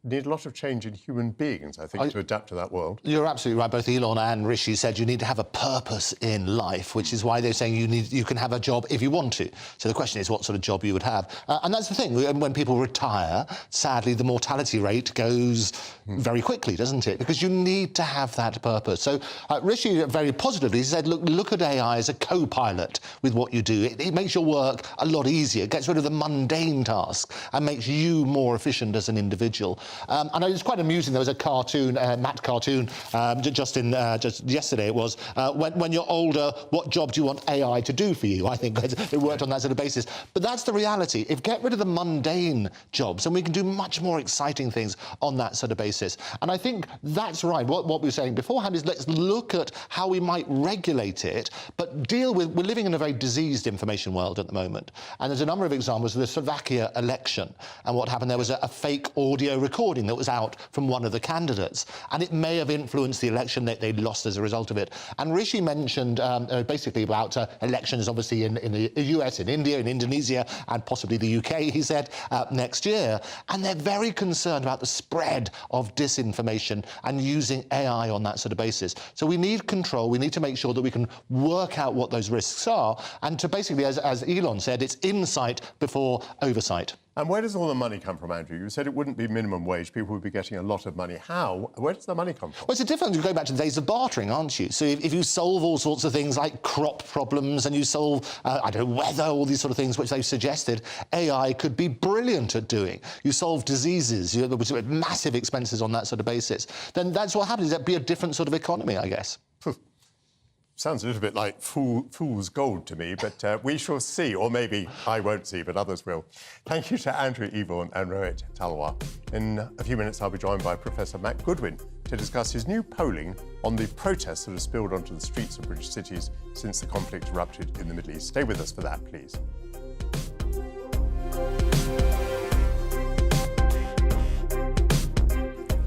need a lot of change in human beings, I think, to adapt to that world. You're absolutely right. Both Elon and Rishi said you need to have a purpose in life, which is why they're saying you can have a job if you want to. So the question is what sort of job you would have. And that's the thing. When people retire, sadly, the mortality rate goes very quickly, doesn't it? Because you need to have that purpose. So Rishi very positively said, look at AI as a co-pilot with what you do. It makes your work a lot easier. It gets rid of the mundane tasks and makes you more efficient as an individual. And it was quite amusing. There was a cartoon, Matt cartoon, just yesterday. It was when you're older, what job do you want AI to do for you? I think it worked on that sort of basis. But that's the reality. If get rid of the mundane jobs, and we can do much more exciting things on that sort of basis. And I think that's right. What we were saying beforehand is let's look at how we might regulate it, but deal with. We're living in a very diseased information world at the moment, and there's a number of examples of the Slovakia election. And what happened there was a fake audio recording that was out from one of the candidates, and it may have influenced the election that they lost as a result of it. And Rishi mentioned basically about elections, obviously in the US, in India, in Indonesia, and possibly the UK, he said, next year. And they're very concerned about the spread of disinformation and using AI on that sort of basis. So we need control. We need to make sure that we can work out what those risks are, and to basically, as Elon said, it's insight before oversight. And where does all the money come from, Andrew? You said it wouldn't be minimum wage. People would be getting a lot of money. How? Where does the money come from? Well, it's a difference. You go back to the days of bartering, aren't you? So if you solve all sorts of things like crop problems and you solve, I don't know, weather, all these sort of things which they've suggested, AI could be brilliant at doing. You solve diseases, with massive expenses on that sort of basis. Then that's what happens. That'd be a different sort of economy, I guess. Sounds a little bit like fool's gold to me, but we shall see, or maybe I won't see, but others will. Thank you to Andrew Evorn and Rohit Talwar. In a few minutes, I'll be joined by Professor Matt Goodwin to discuss his new polling on the protests that have spilled onto the streets of British cities since the conflict erupted in the Middle East. Stay with us for that, please.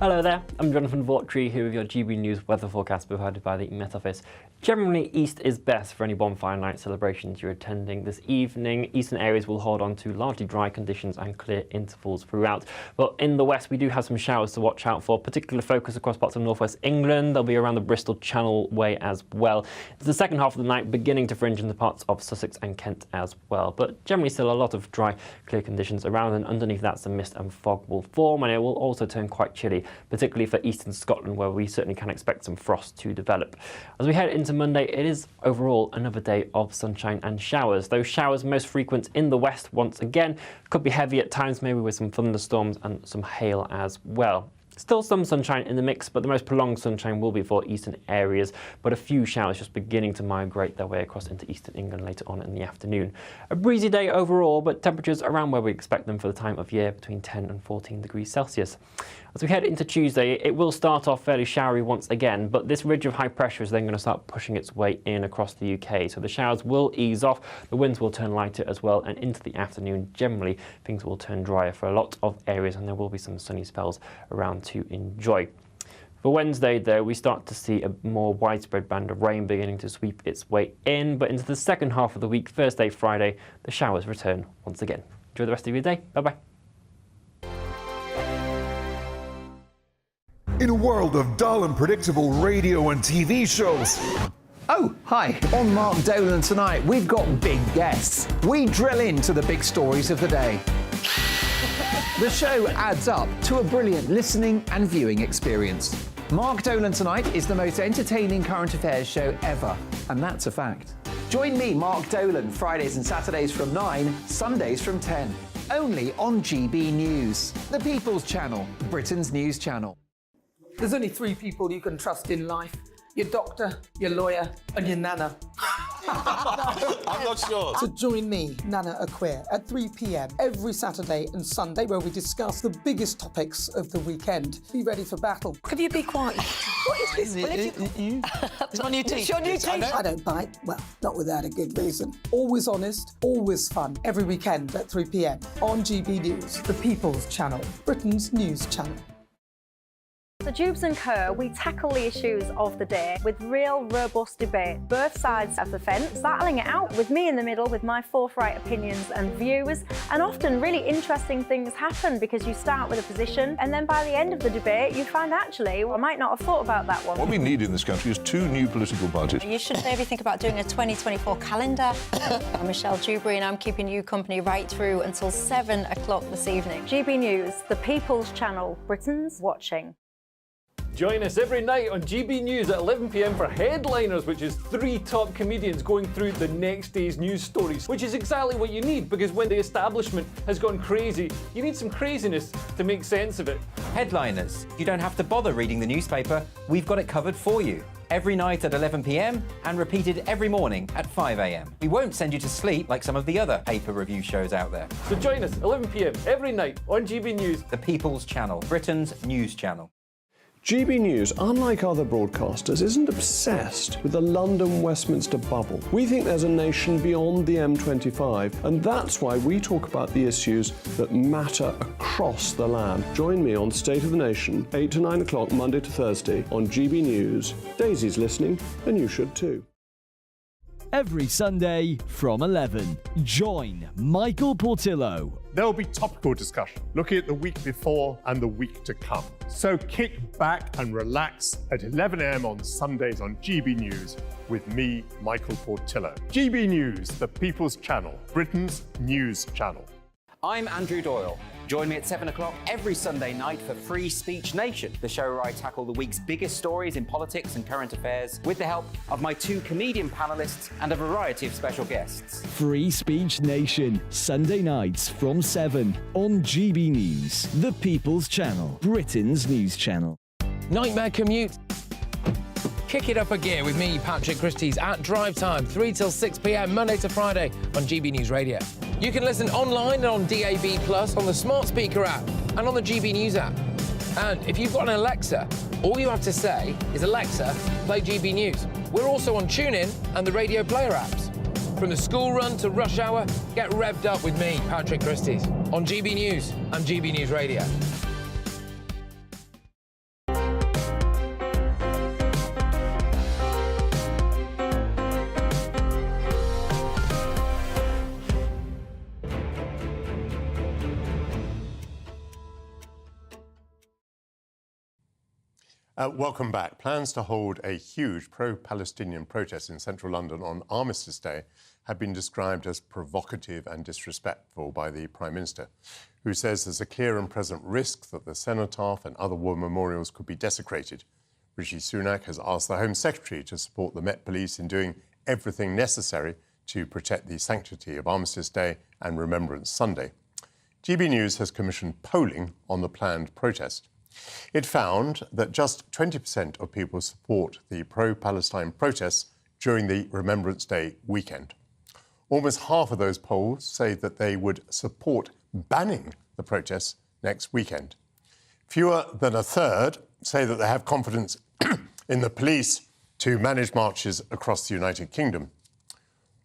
Hello there, I'm Jonathan Vautry here with your GB News weather forecast provided by the Met Office. Generally, east is best for any bonfire night celebrations you're attending this evening. Eastern areas will hold on to largely dry conditions and clear intervals throughout. But in the west, we do have some showers to watch out for, particular focus across parts of northwest England. They'll be around the Bristol Channel Way as well. It's the second half of the night beginning to fringe into parts of Sussex and Kent as well. But generally still a lot of dry, clear conditions around, and underneath that some mist and fog will form, and it will also turn quite chilly, particularly for eastern Scotland, where we certainly can expect some frost to develop. As we head into Monday, it is overall another day of sunshine and showers. Those showers most frequent in the west once again, could be heavy at times, maybe with some thunderstorms and some hail as well. Still some sunshine in the mix, but the most prolonged sunshine will be for eastern areas, but a few showers just beginning to migrate their way across into eastern England later on in the afternoon. A breezy day overall, but temperatures around where we expect them for the time of year, between 10 and 14 degrees Celsius. As we head into Tuesday, it will start off fairly showery once again, but this ridge of high pressure is then going to start pushing its way in across the UK. So the showers will ease off, the winds will turn lighter as well, and into the afternoon, generally, things will turn drier for a lot of areas, and there will be some sunny spells around to enjoy. For Wednesday, though, we start to see a more widespread band of rain beginning to sweep its way in, but into the second half of the week, Thursday, Friday, the showers return once again. Enjoy the rest of your day. Bye-bye. In a world of dull and predictable radio and TV shows. Oh, hi. On Mark Dolan tonight, we've got big guests. We drill into the big stories of the day. The show adds up to a brilliant listening and viewing experience. Mark Dolan Tonight is the most entertaining current affairs show ever, and that's a fact. Join me, Mark Dolan, Fridays and Saturdays from 9, Sundays from 10. Only on GB News, the People's Channel, Britain's news channel. There's only 3 people you can trust in life. Your doctor, your lawyer, and your nana. I'm not sure. So join me, Nana Aquare, at 3 p.m. every Saturday and Sunday, where we discuss the biggest topics of the weekend. Be ready for battle. Could you be quiet? What is this? It's my new teeth. It's your new teeth. I don't bite. Well, not without a good reason. Always honest, always fun. Every weekend at 3 p.m. on GB News, the People's Channel, Britain's news channel. So Jubes & Co, we tackle the issues of the day with real, robust debate. Both sides of the fence, battling it out with me in the middle with my forthright opinions and views. And often really interesting things happen because you start with a position and then by the end of the debate you find actually, well, I might not have thought about that one. What we need in this country is 2 new political parties. You should maybe think about doing a 2024 calendar. I'm Michelle Dewberry and I'm keeping you company right through until 7 o'clock this evening. GB News, the People's Channel, Britain's watching. Join us every night on GB News at 11 p.m. for Headliners, which is 3 top comedians going through the next day's news stories, which is exactly what you need, because when the establishment has gone crazy, you need some craziness to make sense of it. Headliners. You don't have to bother reading the newspaper. We've got it covered for you. Every night at 11 p.m. and repeated every morning at 5 a.m. We won't send you to sleep like some of the other paper review shows out there. So join us 11 p.m. every night on GB News. The People's Channel, Britain's news channel. GB News, unlike other broadcasters, isn't obsessed with the London-Westminster bubble. We think there's a nation beyond the M25, and that's why we talk about the issues that matter across the land. Join me on State of the Nation, 8 to 9 o'clock, Monday to Thursday, on GB News. Daisy's listening, and you should too. Every Sunday from 11, join Michael Portillo. There will be topical discussion, looking at the week before and the week to come. So kick back and relax at 11 a.m. on Sundays on GB News with me, Michael Portillo. GB News, the People's Channel, Britain's news channel. I'm Andrew Doyle. Join me at 7 o'clock every Sunday night for Free Speech Nation, the show where I tackle the week's biggest stories in politics and current affairs with the help of my 2 comedian panellists and a variety of special guests. Free Speech Nation, Sunday nights from 7 on GB News, the People's Channel, Britain's news channel. Nightmare commute. Kick it up a gear with me, Patrick Christie's, at Drive Time, 3 till 6 p.m, Monday to Friday on GB News Radio. You can listen online and on DAB+, on the smart speaker app and on the GB News app. And if you've got an Alexa, all you have to say is, Alexa, play GB News. We're also on TuneIn and the Radio Player apps. From the school run to rush hour, get revved up with me, Patrick Christie's, on GB News and GB News Radio. Welcome back. Plans to hold a huge pro-Palestinian protest in central London on Armistice Day have been described as provocative and disrespectful by the Prime Minister, who says there's a clear and present risk that the cenotaph and other war memorials could be desecrated. Rishi Sunak has asked the Home Secretary to support the Met Police in doing everything necessary to protect the sanctity of Armistice Day and Remembrance Sunday. GB News has commissioned polling on the planned protest. It found that just 20% of people support the pro-Palestine protests during the Remembrance Day weekend. Almost half of those polls say that they would support banning the protests next weekend. Fewer than a third say that they have confidence in the police to manage marches across the United Kingdom.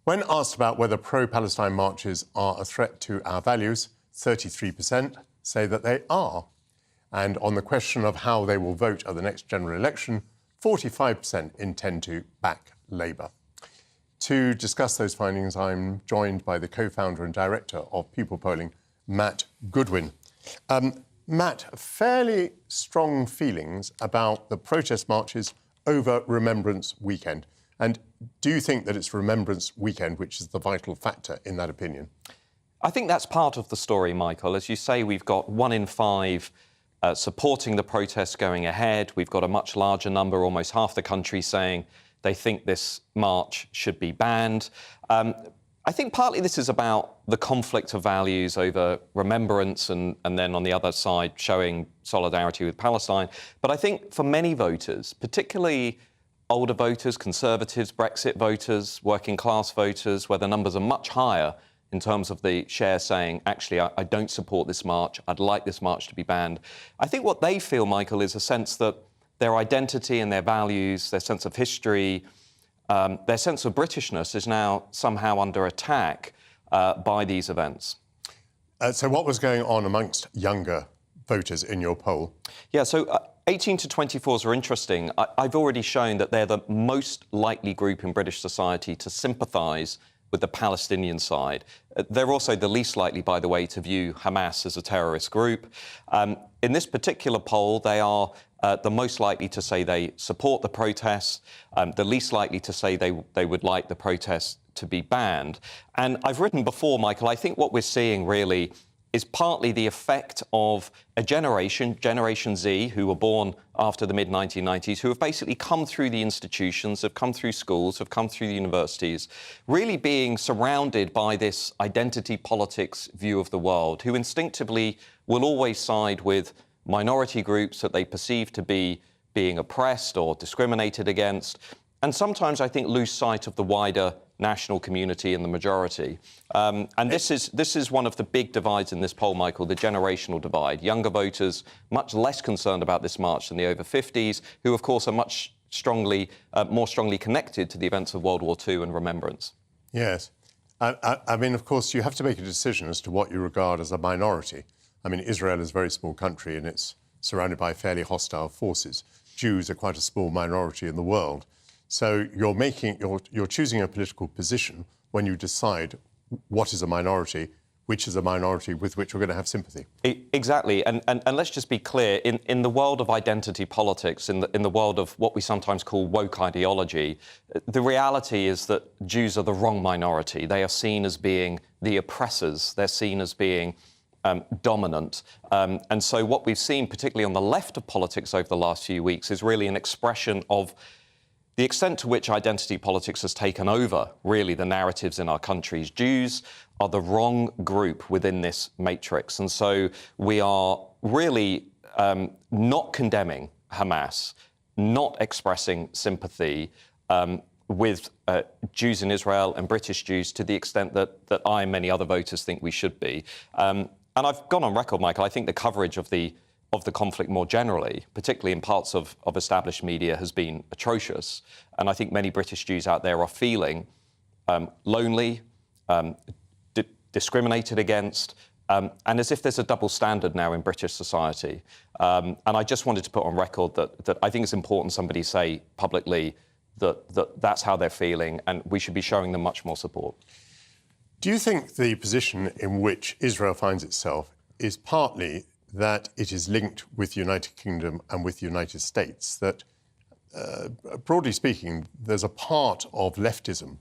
When asked about whether pro-Palestine marches are a threat to our values, 33% say that they are. And on the question of how they will vote at the next general election, 45% intend to back Labour. To discuss those findings, I'm joined by the co-founder and director of People Polling, Matt Goodwin. Matt, fairly strong feelings about the protest marches over Remembrance Weekend. And do you think that it's Remembrance Weekend which is the vital factor in that opinion? I think that's part of the story, Michael. As you say, we've got 1 in 5 supporting the protests going ahead. We've got a much larger number, almost half the country, saying they think this march should be banned. I think partly this is about the conflict of values over remembrance and then on the other side showing solidarity with Palestine. But I think for many voters, particularly older voters, Conservatives, Brexit voters, working class voters, where the numbers are much higher in terms of the share saying, actually, I don't support this march, I'd like this march to be banned. I think what they feel, Michael, is a sense that their identity and their values, their sense of history, their sense of Britishness is now somehow under attack by these events. So what was going on amongst younger voters in your poll? Yeah, so 18 to 24s are interesting. I've already shown that they're the most likely group in British society to sympathise with the Palestinian side. They're also the least likely, by the way, to view Hamas as a terrorist group. In this particular poll, they are the most likely to say they support the protests, the least likely to say they would like the protests to be banned. And I've written before, Michael, I think what we're seeing really is partly the effect of a generation, Generation Z, who were born after the mid-1990s, who have basically come through the institutions, have come through schools, have come through the universities, really being surrounded by this identity politics view of the world, who instinctively will always side with minority groups that they perceive to be being oppressed or discriminated against, and sometimes, I think, lose sight of the wider national community and the majority. And this is one of the big divides in this poll, Michael, the generational divide. Younger voters much less concerned about this march than the over 50s, who, of course, are much more strongly connected to the events of World War II and remembrance. Yes. I mean, of course, you have to make a decision as to what you regard as a minority. I mean, Israel is a very small country and it's surrounded by fairly hostile forces. Jews are quite a small minority in the world. So you're choosing a political position when you decide what is a minority, which is a minority with which we're going to have sympathy. Exactly, and let's just be clear, in the world of identity politics, in the world of what we sometimes call woke ideology, the reality is that Jews are the wrong minority. They are seen as being the oppressors. They're seen as being dominant. And so what we've seen, particularly on the left of politics over the last few weeks, is really an expression of the extent to which identity politics has taken over, really, the narratives in our countries. Jews are the wrong group within this matrix. And so we are really not condemning Hamas. not expressing sympathy with Jews in Israel and British Jews to the extent that I and many other voters think we should be. And I've gone on record, Michael, I think the coverage of the conflict more generally, particularly in parts of established media, has been atrocious. And I think many British Jews out there are feeling lonely, discriminated against, and as if there's a double standard now in British society. And I just wanted to put on record that I think it's important somebody say publicly that that's how they're feeling, and we should be showing them much more support. Do you think the position in which Israel finds itself is partly that it is linked with the United Kingdom and with the United States, that, broadly speaking, there's a part of leftism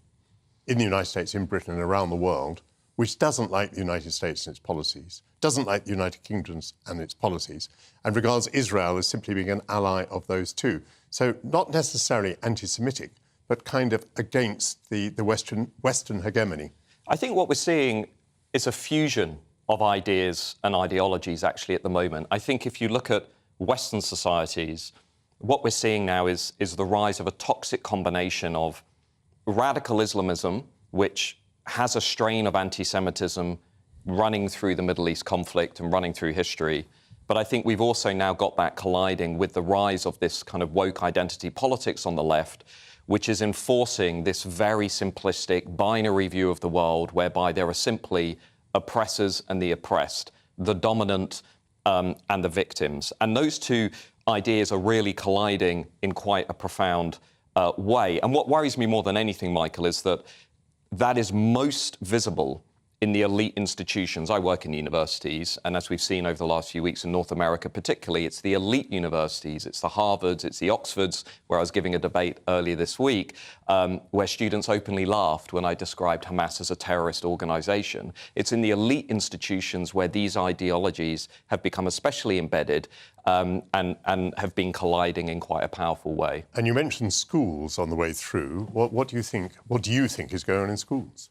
in the United States, in Britain and around the world, which doesn't like the United States and its policies, doesn't like the United Kingdom and its policies, and regards Israel as simply being an ally of those two? So not necessarily anti-Semitic, but kind of against the Western hegemony. I think what we're seeing is a fusion of ideas and ideologies, actually, at the moment. I think if you look at Western societies, what we're seeing now is the rise of a toxic combination of radical Islamism, which has a strain of anti-Semitism running through the Middle East conflict and running through history. But I think we've also now got that colliding with the rise of this kind of woke identity politics on the left, which is enforcing this very simplistic binary view of the world, whereby there are simply oppressors and the oppressed, the dominant and the victims. And those two ideas are really colliding in quite a profound way. And what worries me more than anything, Michael, is that is most visible in the elite institutions. I work in universities, and as we've seen over the last few weeks in North America particularly, it's the elite universities, it's the Harvards, it's the Oxfords, where I was giving a debate earlier this week, where students openly laughed when I described Hamas as a terrorist organisation. It's in the elite institutions where these ideologies have become especially embedded and have been colliding in quite a powerful way. And you mentioned schools on the way through. What do you think is going on in schools?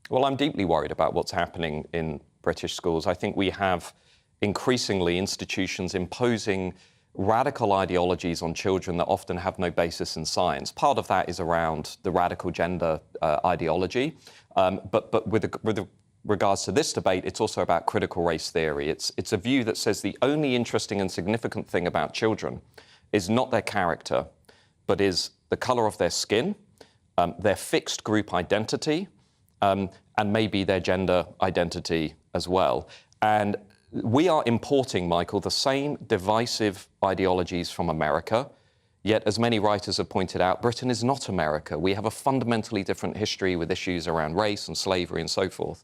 Well, I'm deeply worried about what's happening in British schools. I think we have increasingly institutions imposing radical ideologies on children that often have no basis in science. Part of that is around the radical gender ideology. But with regards to this debate, it's also about critical race theory. It's a view that says the only interesting and significant thing about children is not their character, but is the colour of their skin, their fixed group identity, and maybe their gender identity as well. And we are importing, Michael, the same divisive ideologies from America, yet, as many writers have pointed out, Britain is not America. We have a fundamentally different history with issues around race and slavery and so forth.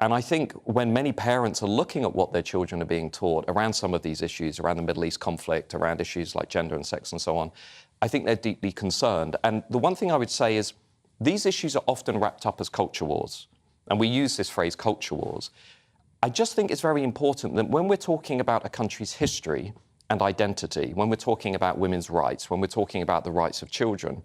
And I think when many parents are looking at what their children are being taught around some of these issues, around the Middle East conflict, around issues like gender and sex and so on, I think they're deeply concerned. And the one thing I would say is these issues are often wrapped up as culture wars. And we use this phrase, culture wars. I just think it's very important that when we're talking about a country's history and identity, when we're talking about women's rights, when we're talking about the rights of children,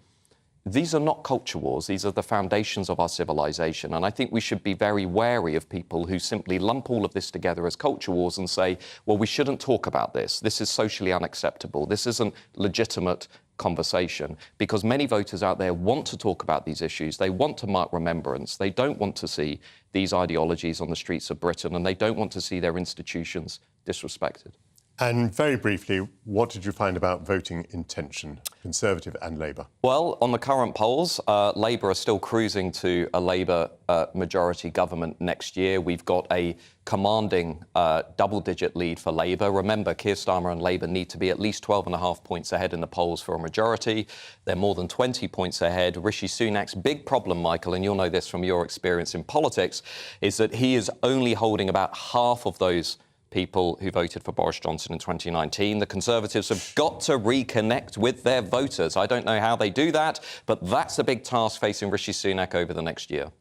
these are not culture wars. These are the foundations of our civilization. And I think we should be very wary of people who simply lump all of this together as culture wars and say, well, we shouldn't talk about this. This is socially unacceptable. This isn't legitimate conversation, because many voters out there want to talk about these issues. They want to mark remembrance. They don't want to see these ideologies on the streets of Britain, and they don't want to see their institutions disrespected. And very briefly, what did you find about voting intention, Conservative and Labour? Well, on the current polls, Labour are still cruising to a Labour majority government next year. We've got a commanding double-digit lead for Labour. Remember, Keir Starmer and Labour need to be at least 12.5 points ahead in the polls for a majority. They're more than 20 points ahead. Rishi Sunak's big problem, Michael, and you'll know this from your experience in politics, is that he is only holding about half of those people who voted for Boris Johnson in 2019. The Conservatives have got to reconnect with their voters. I don't know how they do that, but that's a big task facing Rishi Sunak over the next year.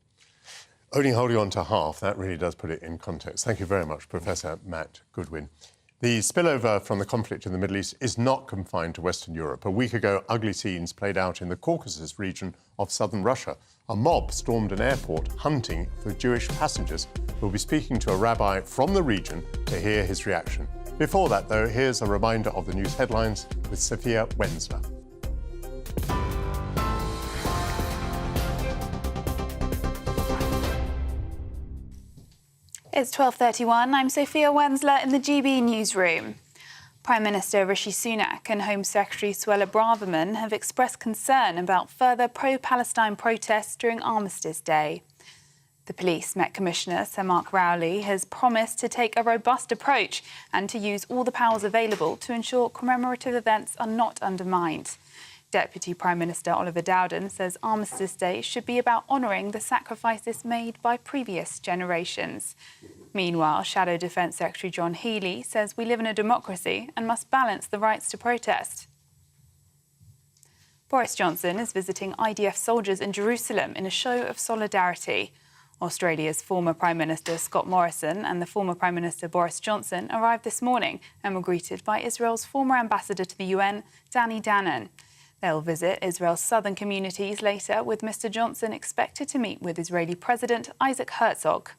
Only holding on to half, that really does put it in context. Thank you very much, Professor Matt Goodwin. The spillover from the conflict in the Middle East is not confined to Western Europe. A week ago, ugly scenes played out in the Caucasus region of southern Russia. A mob stormed an airport hunting for Jewish passengers. We'll be speaking to a rabbi from the region to hear his reaction. Before that, though, here's a reminder of the news headlines with Sophia Wensler. It's 12:31. I'm Sophia Wensler in the GB newsroom. Prime Minister Rishi Sunak and Home Secretary Suella Braverman have expressed concern about further pro-Palestine protests during Armistice Day. The Police Met Commissioner, Sir Mark Rowley, has promised to take a robust approach and to use all the powers available to ensure commemorative events are not undermined. Deputy Prime Minister Oliver Dowden says Armistice Day should be about honouring the sacrifices made by previous generations. Meanwhile, Shadow Defence Secretary John Healey says we live in a democracy and must balance the rights to protest. Boris Johnson is visiting IDF soldiers in Jerusalem in a show of solidarity. Australia's former Prime Minister Scott Morrison and the former Prime Minister Boris Johnson arrived this morning and were greeted by Israel's former ambassador to the UN, Danny Danon. They'll visit Israel's southern communities later, with Mr. Johnson expected to meet with Israeli President Isaac Herzog.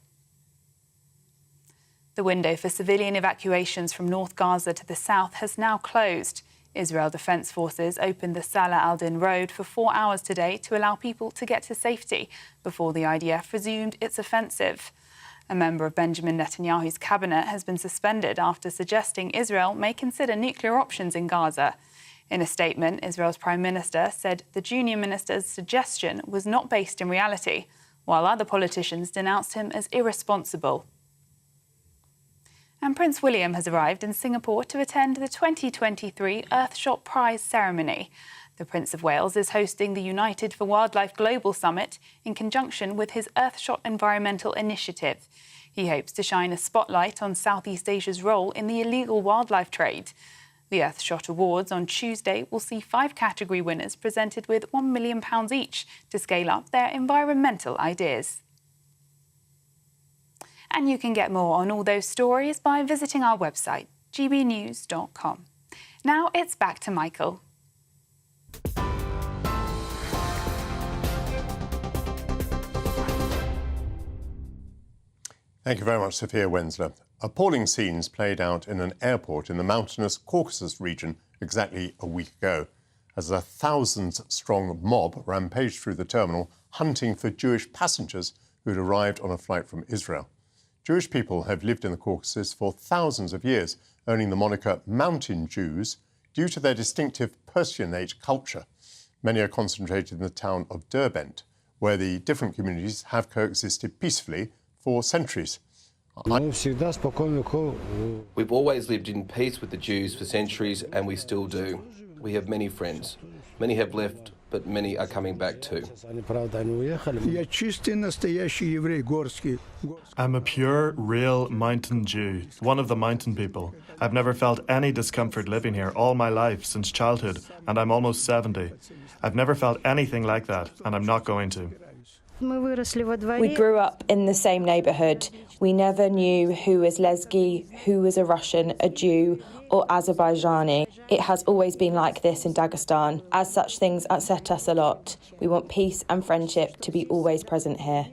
The window for civilian evacuations from North Gaza to the south has now closed. Israel Defense Forces opened the Salah al-Din road for 4 hours today to allow people to get to safety before the IDF resumed its offensive. A member of Benjamin Netanyahu's cabinet has been suspended after suggesting Israel may consider nuclear options in Gaza. In a statement, Israel's Prime Minister said the junior minister's suggestion was not based in reality, while other politicians denounced him as irresponsible. And Prince William has arrived in Singapore to attend the 2023 Earthshot Prize ceremony. The Prince of Wales is hosting the United for Wildlife Global Summit in conjunction with his Earthshot Environmental Initiative. He hopes to shine a spotlight on Southeast Asia's role in the illegal wildlife trade. The Earthshot Awards on Tuesday will see 5 category winners presented with £1 million each to scale up their environmental ideas. And you can get more on all those stories by visiting our website, gbnews.com. Now it's back to Michael. Thank you very much, Sophia Wensler. Appalling scenes played out in an airport in the mountainous Caucasus region exactly a week ago, as a thousands-strong mob rampaged through the terminal, hunting for Jewish passengers who had arrived on a flight from Israel. Jewish people have lived in the Caucasus for thousands of years, earning the moniker Mountain Jews due to their distinctive Persianate culture. Many are concentrated in the town of Derbent, where the different communities have coexisted peacefully for centuries. We've always lived in peace with the Jews for centuries, and we still do. We have many friends. Many have left, but many are coming back too. I'm a pure, real mountain Jew, one of the mountain people. I've never felt any discomfort living here all my life, since childhood, and I'm almost 70. I've never felt anything like that, and I'm not going to. We grew up in the same neighbourhood. We never knew who was Lezgi, who was a Russian, a Jew, or Azerbaijani. It has always been like this in Dagestan. As such things upset us a lot. We want peace and friendship to be always present here.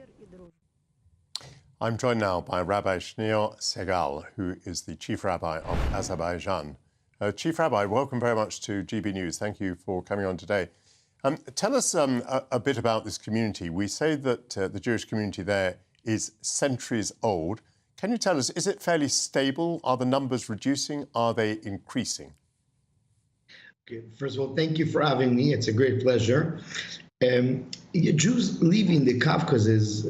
I'm joined now by Rabbi Shneur Segal, who is the Chief Rabbi of Azerbaijan. Chief Rabbi, welcome very much to GB News. Thank you for coming on today. Tell us a bit about this community. We say that the Jewish community there is centuries old. Can you tell us, is it fairly stable? Are the numbers reducing? Are they increasing? Okay. First of all, thank you for having me. It's a great pleasure. Jews live in the Caucasus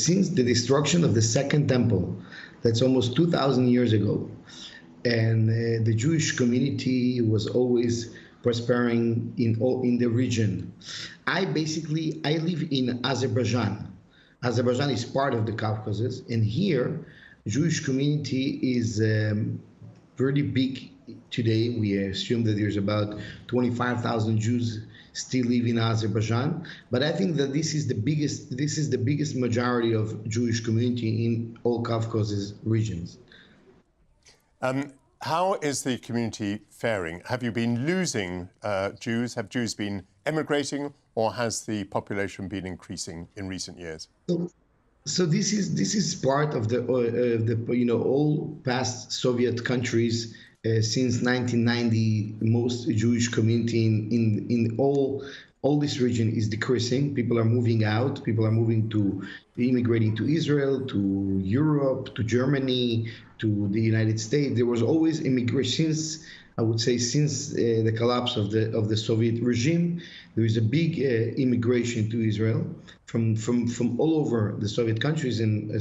since the destruction of the Second Temple. That's almost 2,000 years ago. And the Jewish community was always prospering in the region. I live in Azerbaijan. Azerbaijan is part of the Caucasus, and here, Jewish community is pretty big today. We assume that there's about 25,000 Jews still live in Azerbaijan, but I think that this is the biggest majority of Jewish community in all Caucasus regions. How is the community faring? Have you been losing Jews? Have Jews been emigrating, or has the population been increasing in recent years? So this is part of the all past Soviet countries since 1990. Most Jewish community in all this region is decreasing. People are moving out. People are immigrating to Israel, to Europe, to Germany, to the United States. There was always immigration. I would say since the collapse of the Soviet regime, there is a big immigration to Israel from all over the Soviet countries, and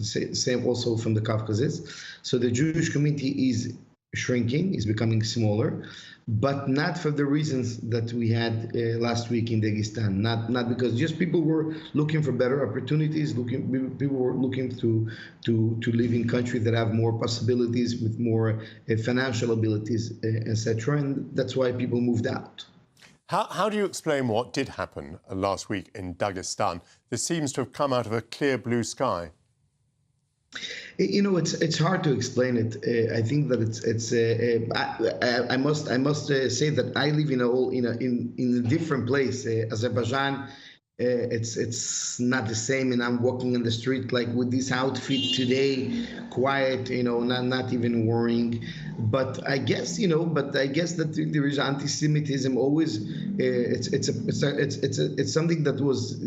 same also from the Caucasus. So the Jewish community is shrinking, is becoming smaller, but not for the reasons that we had last week in Dagestan. Not because just people were looking for better opportunities. People were looking to live in countries that have more possibilities, with more financial abilities, etc. And that's why people moved out. How do you explain what did happen last week in Dagestan? This seems to have come out of a clear blue sky. You know, it's hard to explain it. I think that I must say that I live in a different place. Azerbaijan, it's not the same, and I'm walking in the street like with this outfit today, quiet, not even worrying. But I guess that there is anti-Semitism always. It's something that was.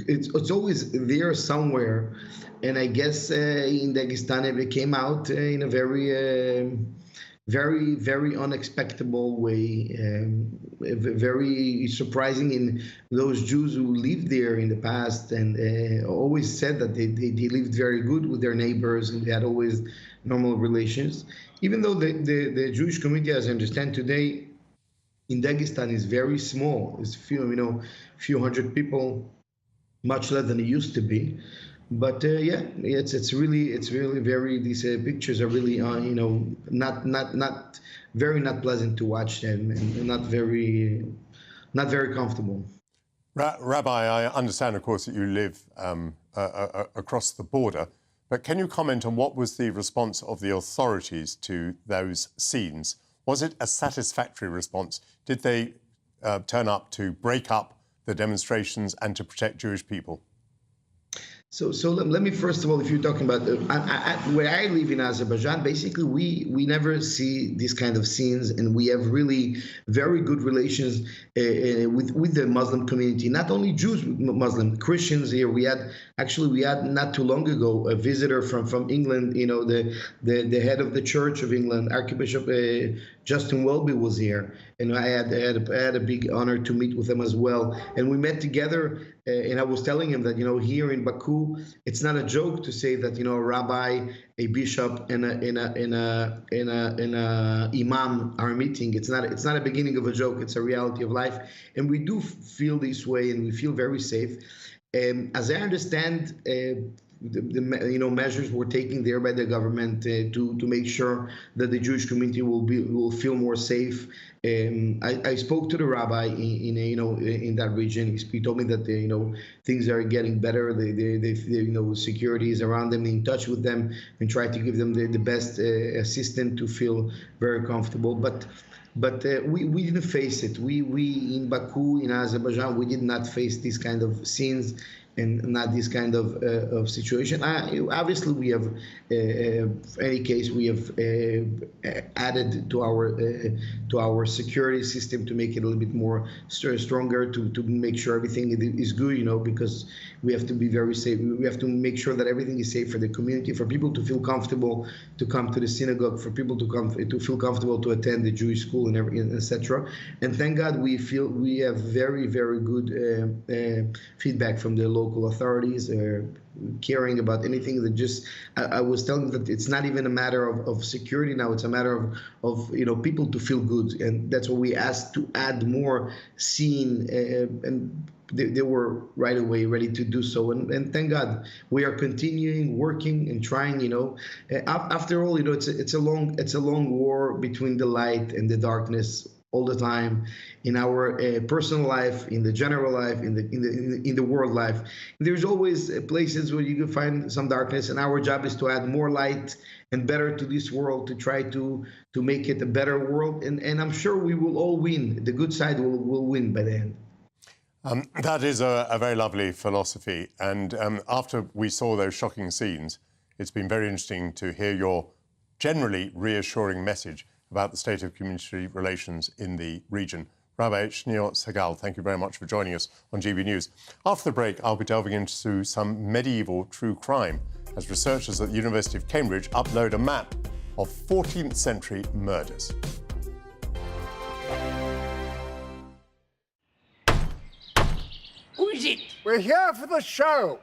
It's always there somewhere, and I guess in Dagestan it came out in a very, very unexpected way, very surprising in those Jews who lived there in the past and always said that they lived very good with their neighbors and they had always normal relations. Even though the Jewish community, as I understand today, in Dagestan is very small. It's few hundred people. Much less than it used to be, but it's really very. These pictures are really not pleasant to watch and not very comfortable. Rabbi, I understand, of course, that you live across the border, but can you comment on what was the response of the authorities to those scenes? Was it a satisfactory response? Did they turn up to break up the demonstrations and to protect Jewish people? So let me first of all, if you're talking about where I live in Azerbaijan, basically we never see these kind of scenes, and we have really very good relations with the Muslim community. Not only Jews, Muslim, Christians here. We had not too long ago a visitor from England. The head of the Church of England, Archbishop Justin Welby, was here, and I had a big honor to meet with him as well. And we met together, and I was telling him that here in Baku, it's not a joke to say that a rabbi, a bishop, and a imam are meeting. It's not a beginning of a joke. It's a reality of life, and we do feel this way, and we feel very safe. As I understand, the measures were taken there by the government to make sure that the Jewish community will feel more safe. I spoke to the rabbi in that region. He told me that things are getting better. They security is around them, in touch with them, and try to give them the best assistance to feel very comfortable. But we didn't face it. We in Baku, in Azerbaijan, we did not face these kind of scenes and not this kind of situation. Obviously, we have, in any case, we have added to our security system to make it a little bit more stronger, to make sure everything is good, because we have to be very safe. We have to make sure that everything is safe for the community, for people to feel comfortable to come to the synagogue, for people to feel comfortable to attend the Jewish school and everything, etc. And thank God we have very, very good feedback from the local authorities, caring about anything that just. I was telling them that it's not even a matter of security now; it's a matter of people to feel good, and that's what we asked to add more scene, and they were right away ready to do so. And thank God we are continuing working and trying. After all, it's a long war between the light and the darkness. All the time, in our personal life, in the general life, in the world life, there's always places where you can find some darkness, and our job is to add more light and better to this world, to try to make it a better world. And I'm sure we will all win. The good side will win by the end. That is a very lovely philosophy. And after we saw those shocking scenes, it's been very interesting to hear your generally reassuring message about the state of community relations in the region. Rabbi Shneur Segal, thank you very much for joining us on GB News. After the break, I'll be delving into some medieval true crime as researchers at the University of Cambridge upload a map of 14th century murders. Who is it? We're here for the show.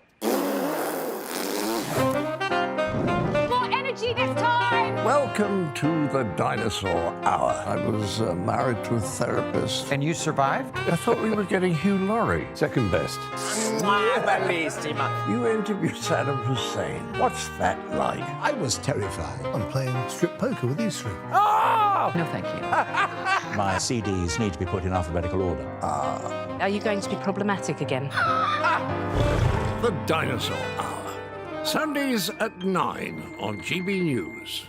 More energy this time! Welcome to the Dinosaur Hour. I was married to a therapist. And you survived? I thought we were getting Hugh Laurie. Second best. You interviewed Saddam Hussein. What's that like? I was terrified. I'm playing strip poker with these three. Oh! No, thank you. My CDs need to be put in alphabetical order. Are you going to be problematic again? The Dinosaur Hour. Sundays at 9 on GB News.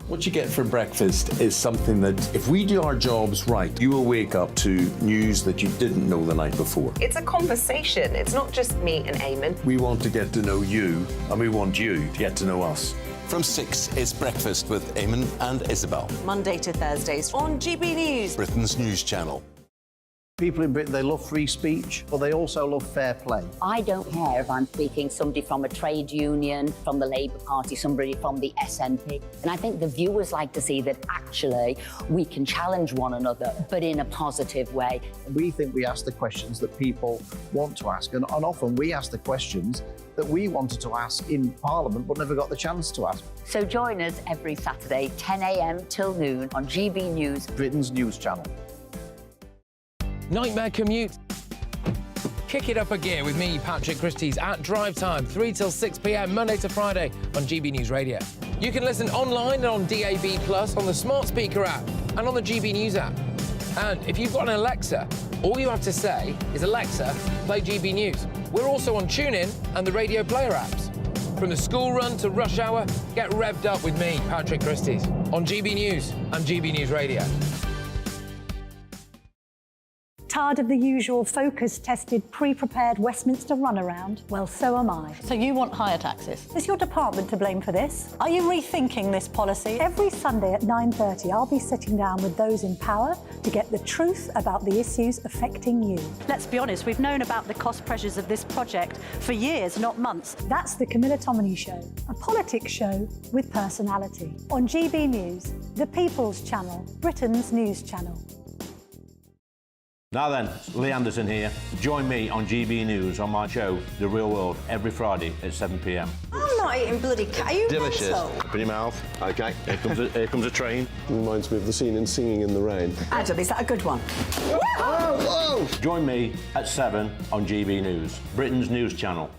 What you get for breakfast is something that, if we do our jobs right, you will wake up to news that you didn't know the night before. It's a conversation. It's not just me and Eamon. We want to get to know you, and we want you to get to know us. From 6 is Breakfast with Eamon and Isabel. Monday to Thursdays on GB News. Britain's news channel. People in Britain, they love free speech, but they also love fair play. I don't care if I'm speaking somebody from a trade union, from the Labour Party, somebody from the SNP. And I think the viewers like to see that actually we can challenge one another, but in a positive way. We think we ask the questions that people want to ask, and often we ask the questions that we wanted to ask in Parliament but never got the chance to ask. So join us every Saturday, 10 a.m. till noon on GB News, Britain's news channel. Nightmare commute. Kick it up a gear with me, Patrick Christie's, at drive time, 3 till 6 p.m, Monday to Friday on GB News Radio. You can listen online and on DAB+, on the smart speaker app and on the GB News app. And if you've got an Alexa, all you have to say is, Alexa, play GB News. We're also on TuneIn and the Radio Player apps. From the school run to rush hour, get revved up with me, Patrick Christie's, on GB News and GB News Radio. Tired of the usual focus-tested, pre-prepared Westminster runaround? Well, so am I. So you want higher taxes? Is your department to blame for this? Are you rethinking this policy? Every Sunday at 9:30, I'll be sitting down with those in power to get the truth about the issues affecting you. Let's be honest, we've known about the cost pressures of this project for years, not months. That's the Camilla Tominey Show, a politics show with personality. On GB News, the People's Channel, Britain's news channel. Now then, Lee Anderson here. Join me on GB News on my show, The Real World, every Friday at 7 p.m. I'm not eating bloody cat. Are you Delicious. mental? Put in your mouth. OK, here comes a train. Reminds me of the scene in Singing in the Rain. Adam, is that a good one? Whoa! Join me at 7 on GB News, Britain's news channel.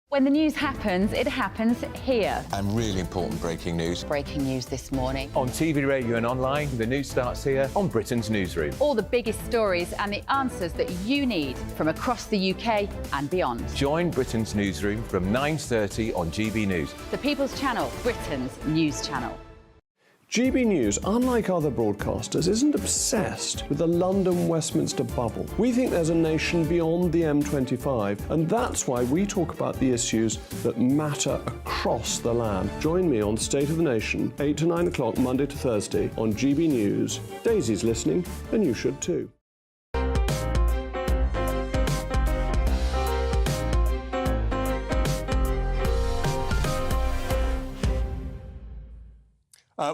When the news happens, it happens here. And really important breaking news. Breaking news this morning. On TV, radio and online, the news starts here on Britain's Newsroom. All the biggest stories and the answers that you need from across the UK and beyond. Join Britain's Newsroom from 9:30 on GB News. The People's Channel, Britain's news channel. GB News, unlike other broadcasters, isn't obsessed with the London-Westminster bubble. We think there's a nation beyond the M25, and that's why we talk about the issues that matter across the land. Join me on State of the Nation, 8 to 9 o'clock, Monday to Thursday, on GB News. Daisy's listening, and you should too.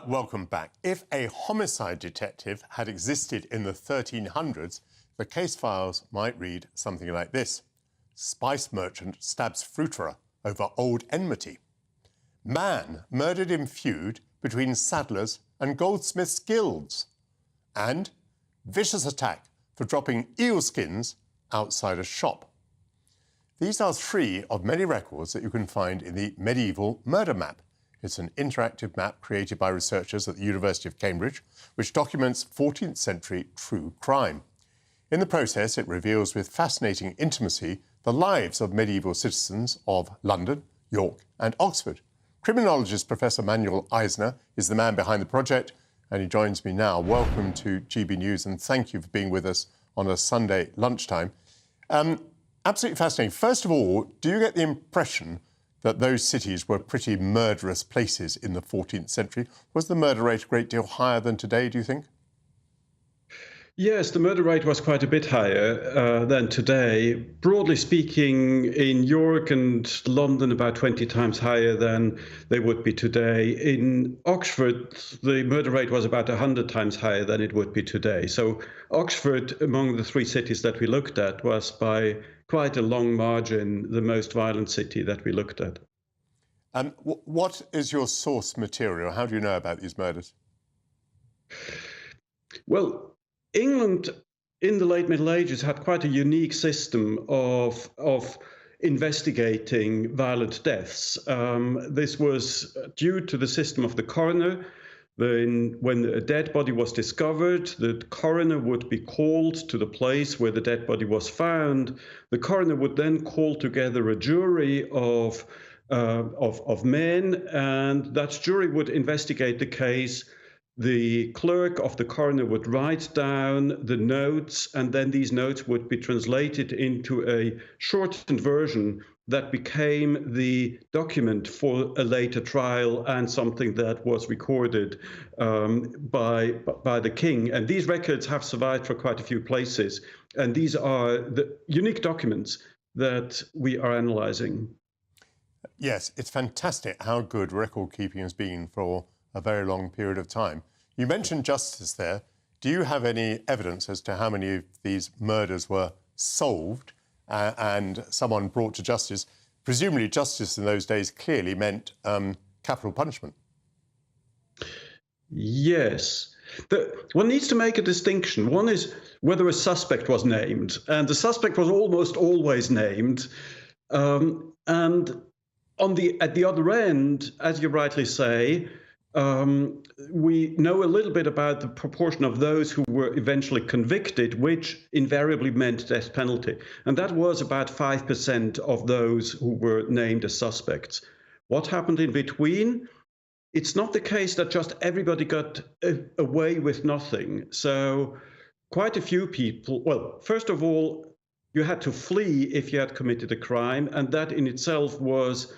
Welcome back. If a homicide detective had existed in the 1300s, the case files might read something like this. Spice merchant stabs fruiterer over old enmity. Man murdered in feud between saddlers and goldsmiths' guilds. And vicious attack for dropping eel skins outside a shop. These are three of many records that you can find in the medieval murder map. It's an interactive map created by researchers at the University of Cambridge, which documents 14th century true crime. In the process, it reveals with fascinating intimacy the lives of medieval citizens of London, York and Oxford. Criminologist Professor Manuel Eisner is the man behind the project, and he joins me now. Welcome to GB News, and thank you for being with us on a Sunday lunchtime. Absolutely fascinating. First of all, do you get the impression that those cities were pretty murderous places in the 14th century? Was the murder rate a great deal higher than today, do you think? Yes, the murder rate was quite a bit higher than today. Broadly speaking, in York and London, about 20 times higher than they would be today. In Oxford, the murder rate was about 100 times higher than it would be today. So Oxford, among the three cities that we looked at, was by quite a long margin the most violent city that we looked at. What is your source material? How do you know about these murders? Well, England in the late Middle Ages had quite a unique system of investigating violent deaths. This was due to the system of the coroner. When a dead body was discovered, the coroner would be called to the place where the dead body was found. The coroner would then call together a jury of men, and that jury would investigate the case. The clerk of the coroner would write down the notes, and then these notes would be translated into a shortened version that became the document for a later trial and something that was recorded by the king. And these records have survived for quite a few places. And these are the unique documents that we are analysing. Yes, it's fantastic how good record keeping has been for a very long period of time. You mentioned justice there. Do you have any evidence as to how many of these murders were solved and someone brought to justice? Presumably justice in those days clearly meant capital punishment. Yes. One needs to make a distinction. One is whether a suspect was named, and the suspect was almost always named. And at the other end, as you rightly say, we know a little bit about the proportion of those who were eventually convicted, which invariably meant death penalty. And that was about 5% of those who were named as suspects. What happened in between? It's not the case that just everybody got away with nothing. So quite a few people, well, first of all, you had to flee if you had committed a crime, and that in itself was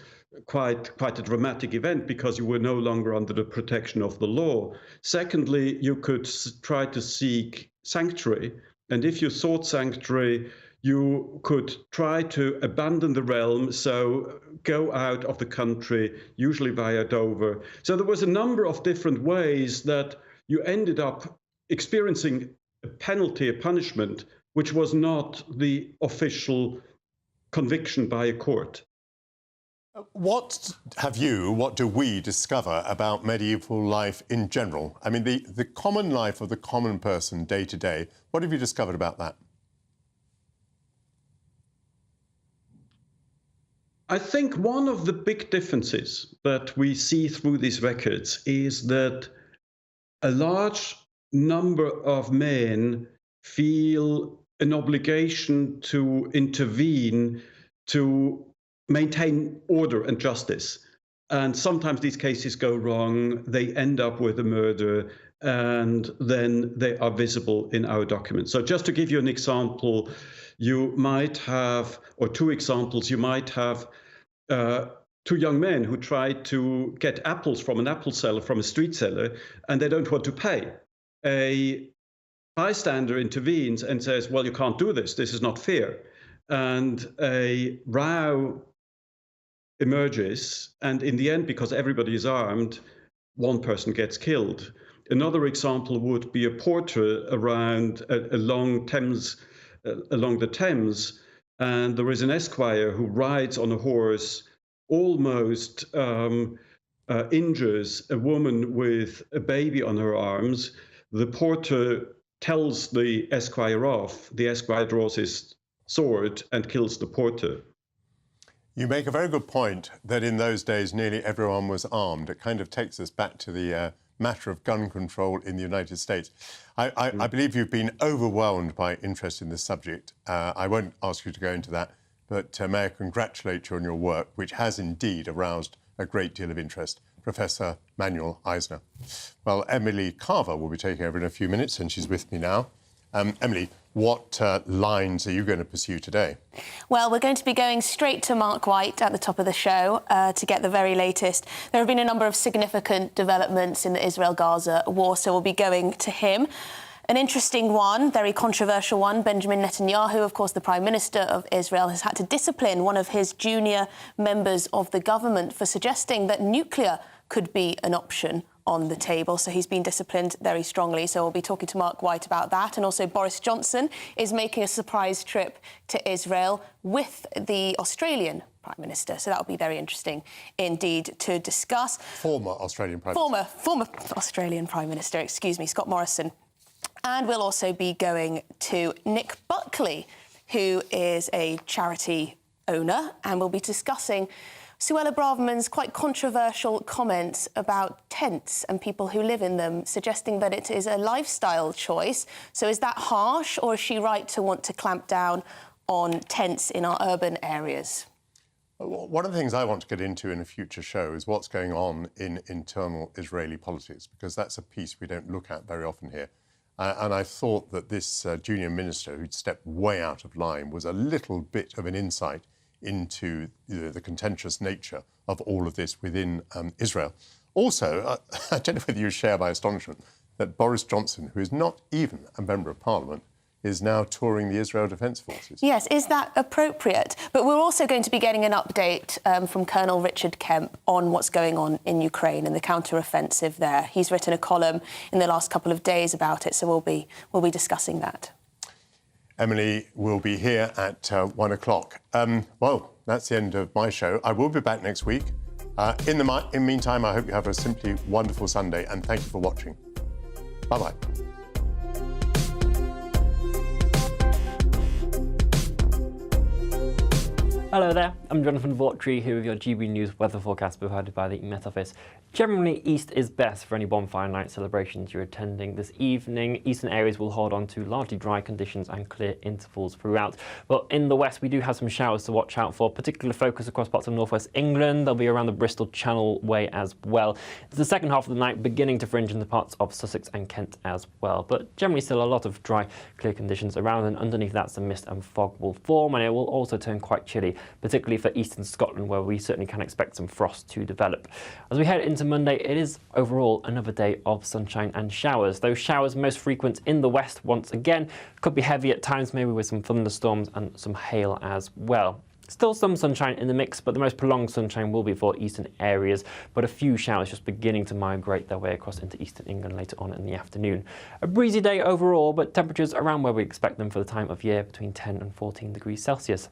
quite a dramatic event because you were no longer under the protection of the law. Secondly, you could try to seek sanctuary, and if you sought sanctuary, you could try to abandon the realm, so go out of the country, usually via Dover. So there was a number of different ways that you ended up experiencing a penalty, a punishment, which was not the official conviction by a court. What do we discover about medieval life in general? I mean, the common life of the common person day to day, what have you discovered about that? I think one of the big differences that we see through these records is that a large number of men feel an obligation to intervene to maintain order and justice. And sometimes these cases go wrong, they end up with a murder, and then they are visible in our documents. So just to give you an example, you might have, or two examples, you might have two young men who try to get apples from an apple seller, from a street seller, and they don't want to pay. A bystander intervenes and says, well, you can't do this is not fair. And a row emerges, and in the end, because everybody is armed, one person gets killed. Another example would be a porter along the Thames, and there is an esquire who rides on a horse, almost injures a woman with a baby on her arms. The porter tells the esquire off. The esquire draws his sword and kills the porter. You make a very good point that in those days nearly everyone was armed. It kind of takes us back to the matter of gun control in the United States. I believe you've been overwhelmed by interest in this subject. I won't ask you to go into that, but may I congratulate you on your work, which has indeed aroused a great deal of interest. Professor Manuel Eisner. Well, Emily Carver will be taking over in a few minutes, and she's with me now. Emily, what lines are you going to pursue today? Well, we're going to be going straight to Mark White at the top of the show to get the very latest. There have been a number of significant developments in the Israel-Gaza war, so we'll be going to him. An interesting one, very controversial one. Benjamin Netanyahu, of course, the Prime Minister of Israel, has had to discipline one of his junior members of the government for suggesting that nuclear could be an option on the table. So he's been disciplined very strongly. So we'll be talking to Mark White about that. And also Boris Johnson is making a surprise trip to Israel with the Australian Prime Minister. So that'll be very interesting indeed to discuss. Former Australian Prime Minister. Former Australian Prime Minister, excuse me, Scott Morrison. And we'll also be going to Nick Buckley, who is a charity owner, and we'll be discussing Suella Braverman's quite controversial comments about tents and people who live in them, suggesting that it is a lifestyle choice. So is that harsh, or is she right to want to clamp down on tents in our urban areas? One of the things I want to get into in a future show is what's going on in internal Israeli politics, because that's a piece we don't look at very often here. And I thought that this junior minister who'd stepped way out of line was a little bit of an insight into the contentious nature of all of this within Israel. Also, I don't know whether you share my astonishment that Boris Johnson, who is not even a member of Parliament, is now touring the Israel Defence Forces. Yes, is that appropriate? But we're also going to be getting an update from Colonel Richard Kemp on what's going on in Ukraine and the counter-offensive there. He's written a column in the last couple of days about it, so we'll be discussing that. Emily will be here at 1 o'clock. Well, that's the end of my show. I will be back next week. In the meantime, I hope you have a simply wonderful Sunday, and thank you for watching. Bye-bye. Hello there, I'm Jonathan Vautry here with your GB News weather forecast provided by the Met Office. Generally, east is best for any bonfire night celebrations you're attending this evening. Eastern areas will hold on to largely dry conditions and clear intervals throughout. But in the west, we do have some showers to watch out for, particular focus across parts of northwest England. They'll be around the Bristol Channel Way as well. It's the second half of the night beginning to fringe into parts of Sussex and Kent as well. But generally still a lot of dry, clear conditions around, and underneath that some mist and fog will form, and it will also turn quite chilly, particularly for eastern Scotland, where we certainly can expect some frost to develop. As we head into Monday, it is overall another day of sunshine and showers. Those showers most frequent in the west once again, could be heavy at times, maybe with some thunderstorms and some hail as well. Still some sunshine in the mix, but the most prolonged sunshine will be for eastern areas, but a few showers just beginning to migrate their way across into eastern England later on in the afternoon. A breezy day overall, but temperatures around where we expect them for the time of year, between 10 and 14 degrees Celsius.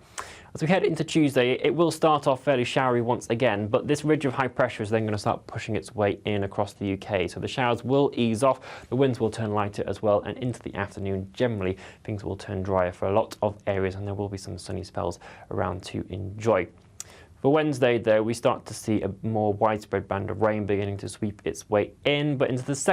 As we head into Tuesday, it will start off fairly showery once again, but this ridge of high pressure is then going to start pushing its way in across the UK. So the showers will ease off, the winds will turn lighter as well, and into the afternoon, generally, things will turn drier for a lot of areas, and there will be some sunny spells around to enjoy. For Wednesday, though, we start to see a more widespread band of rain beginning to sweep its way in, but into the second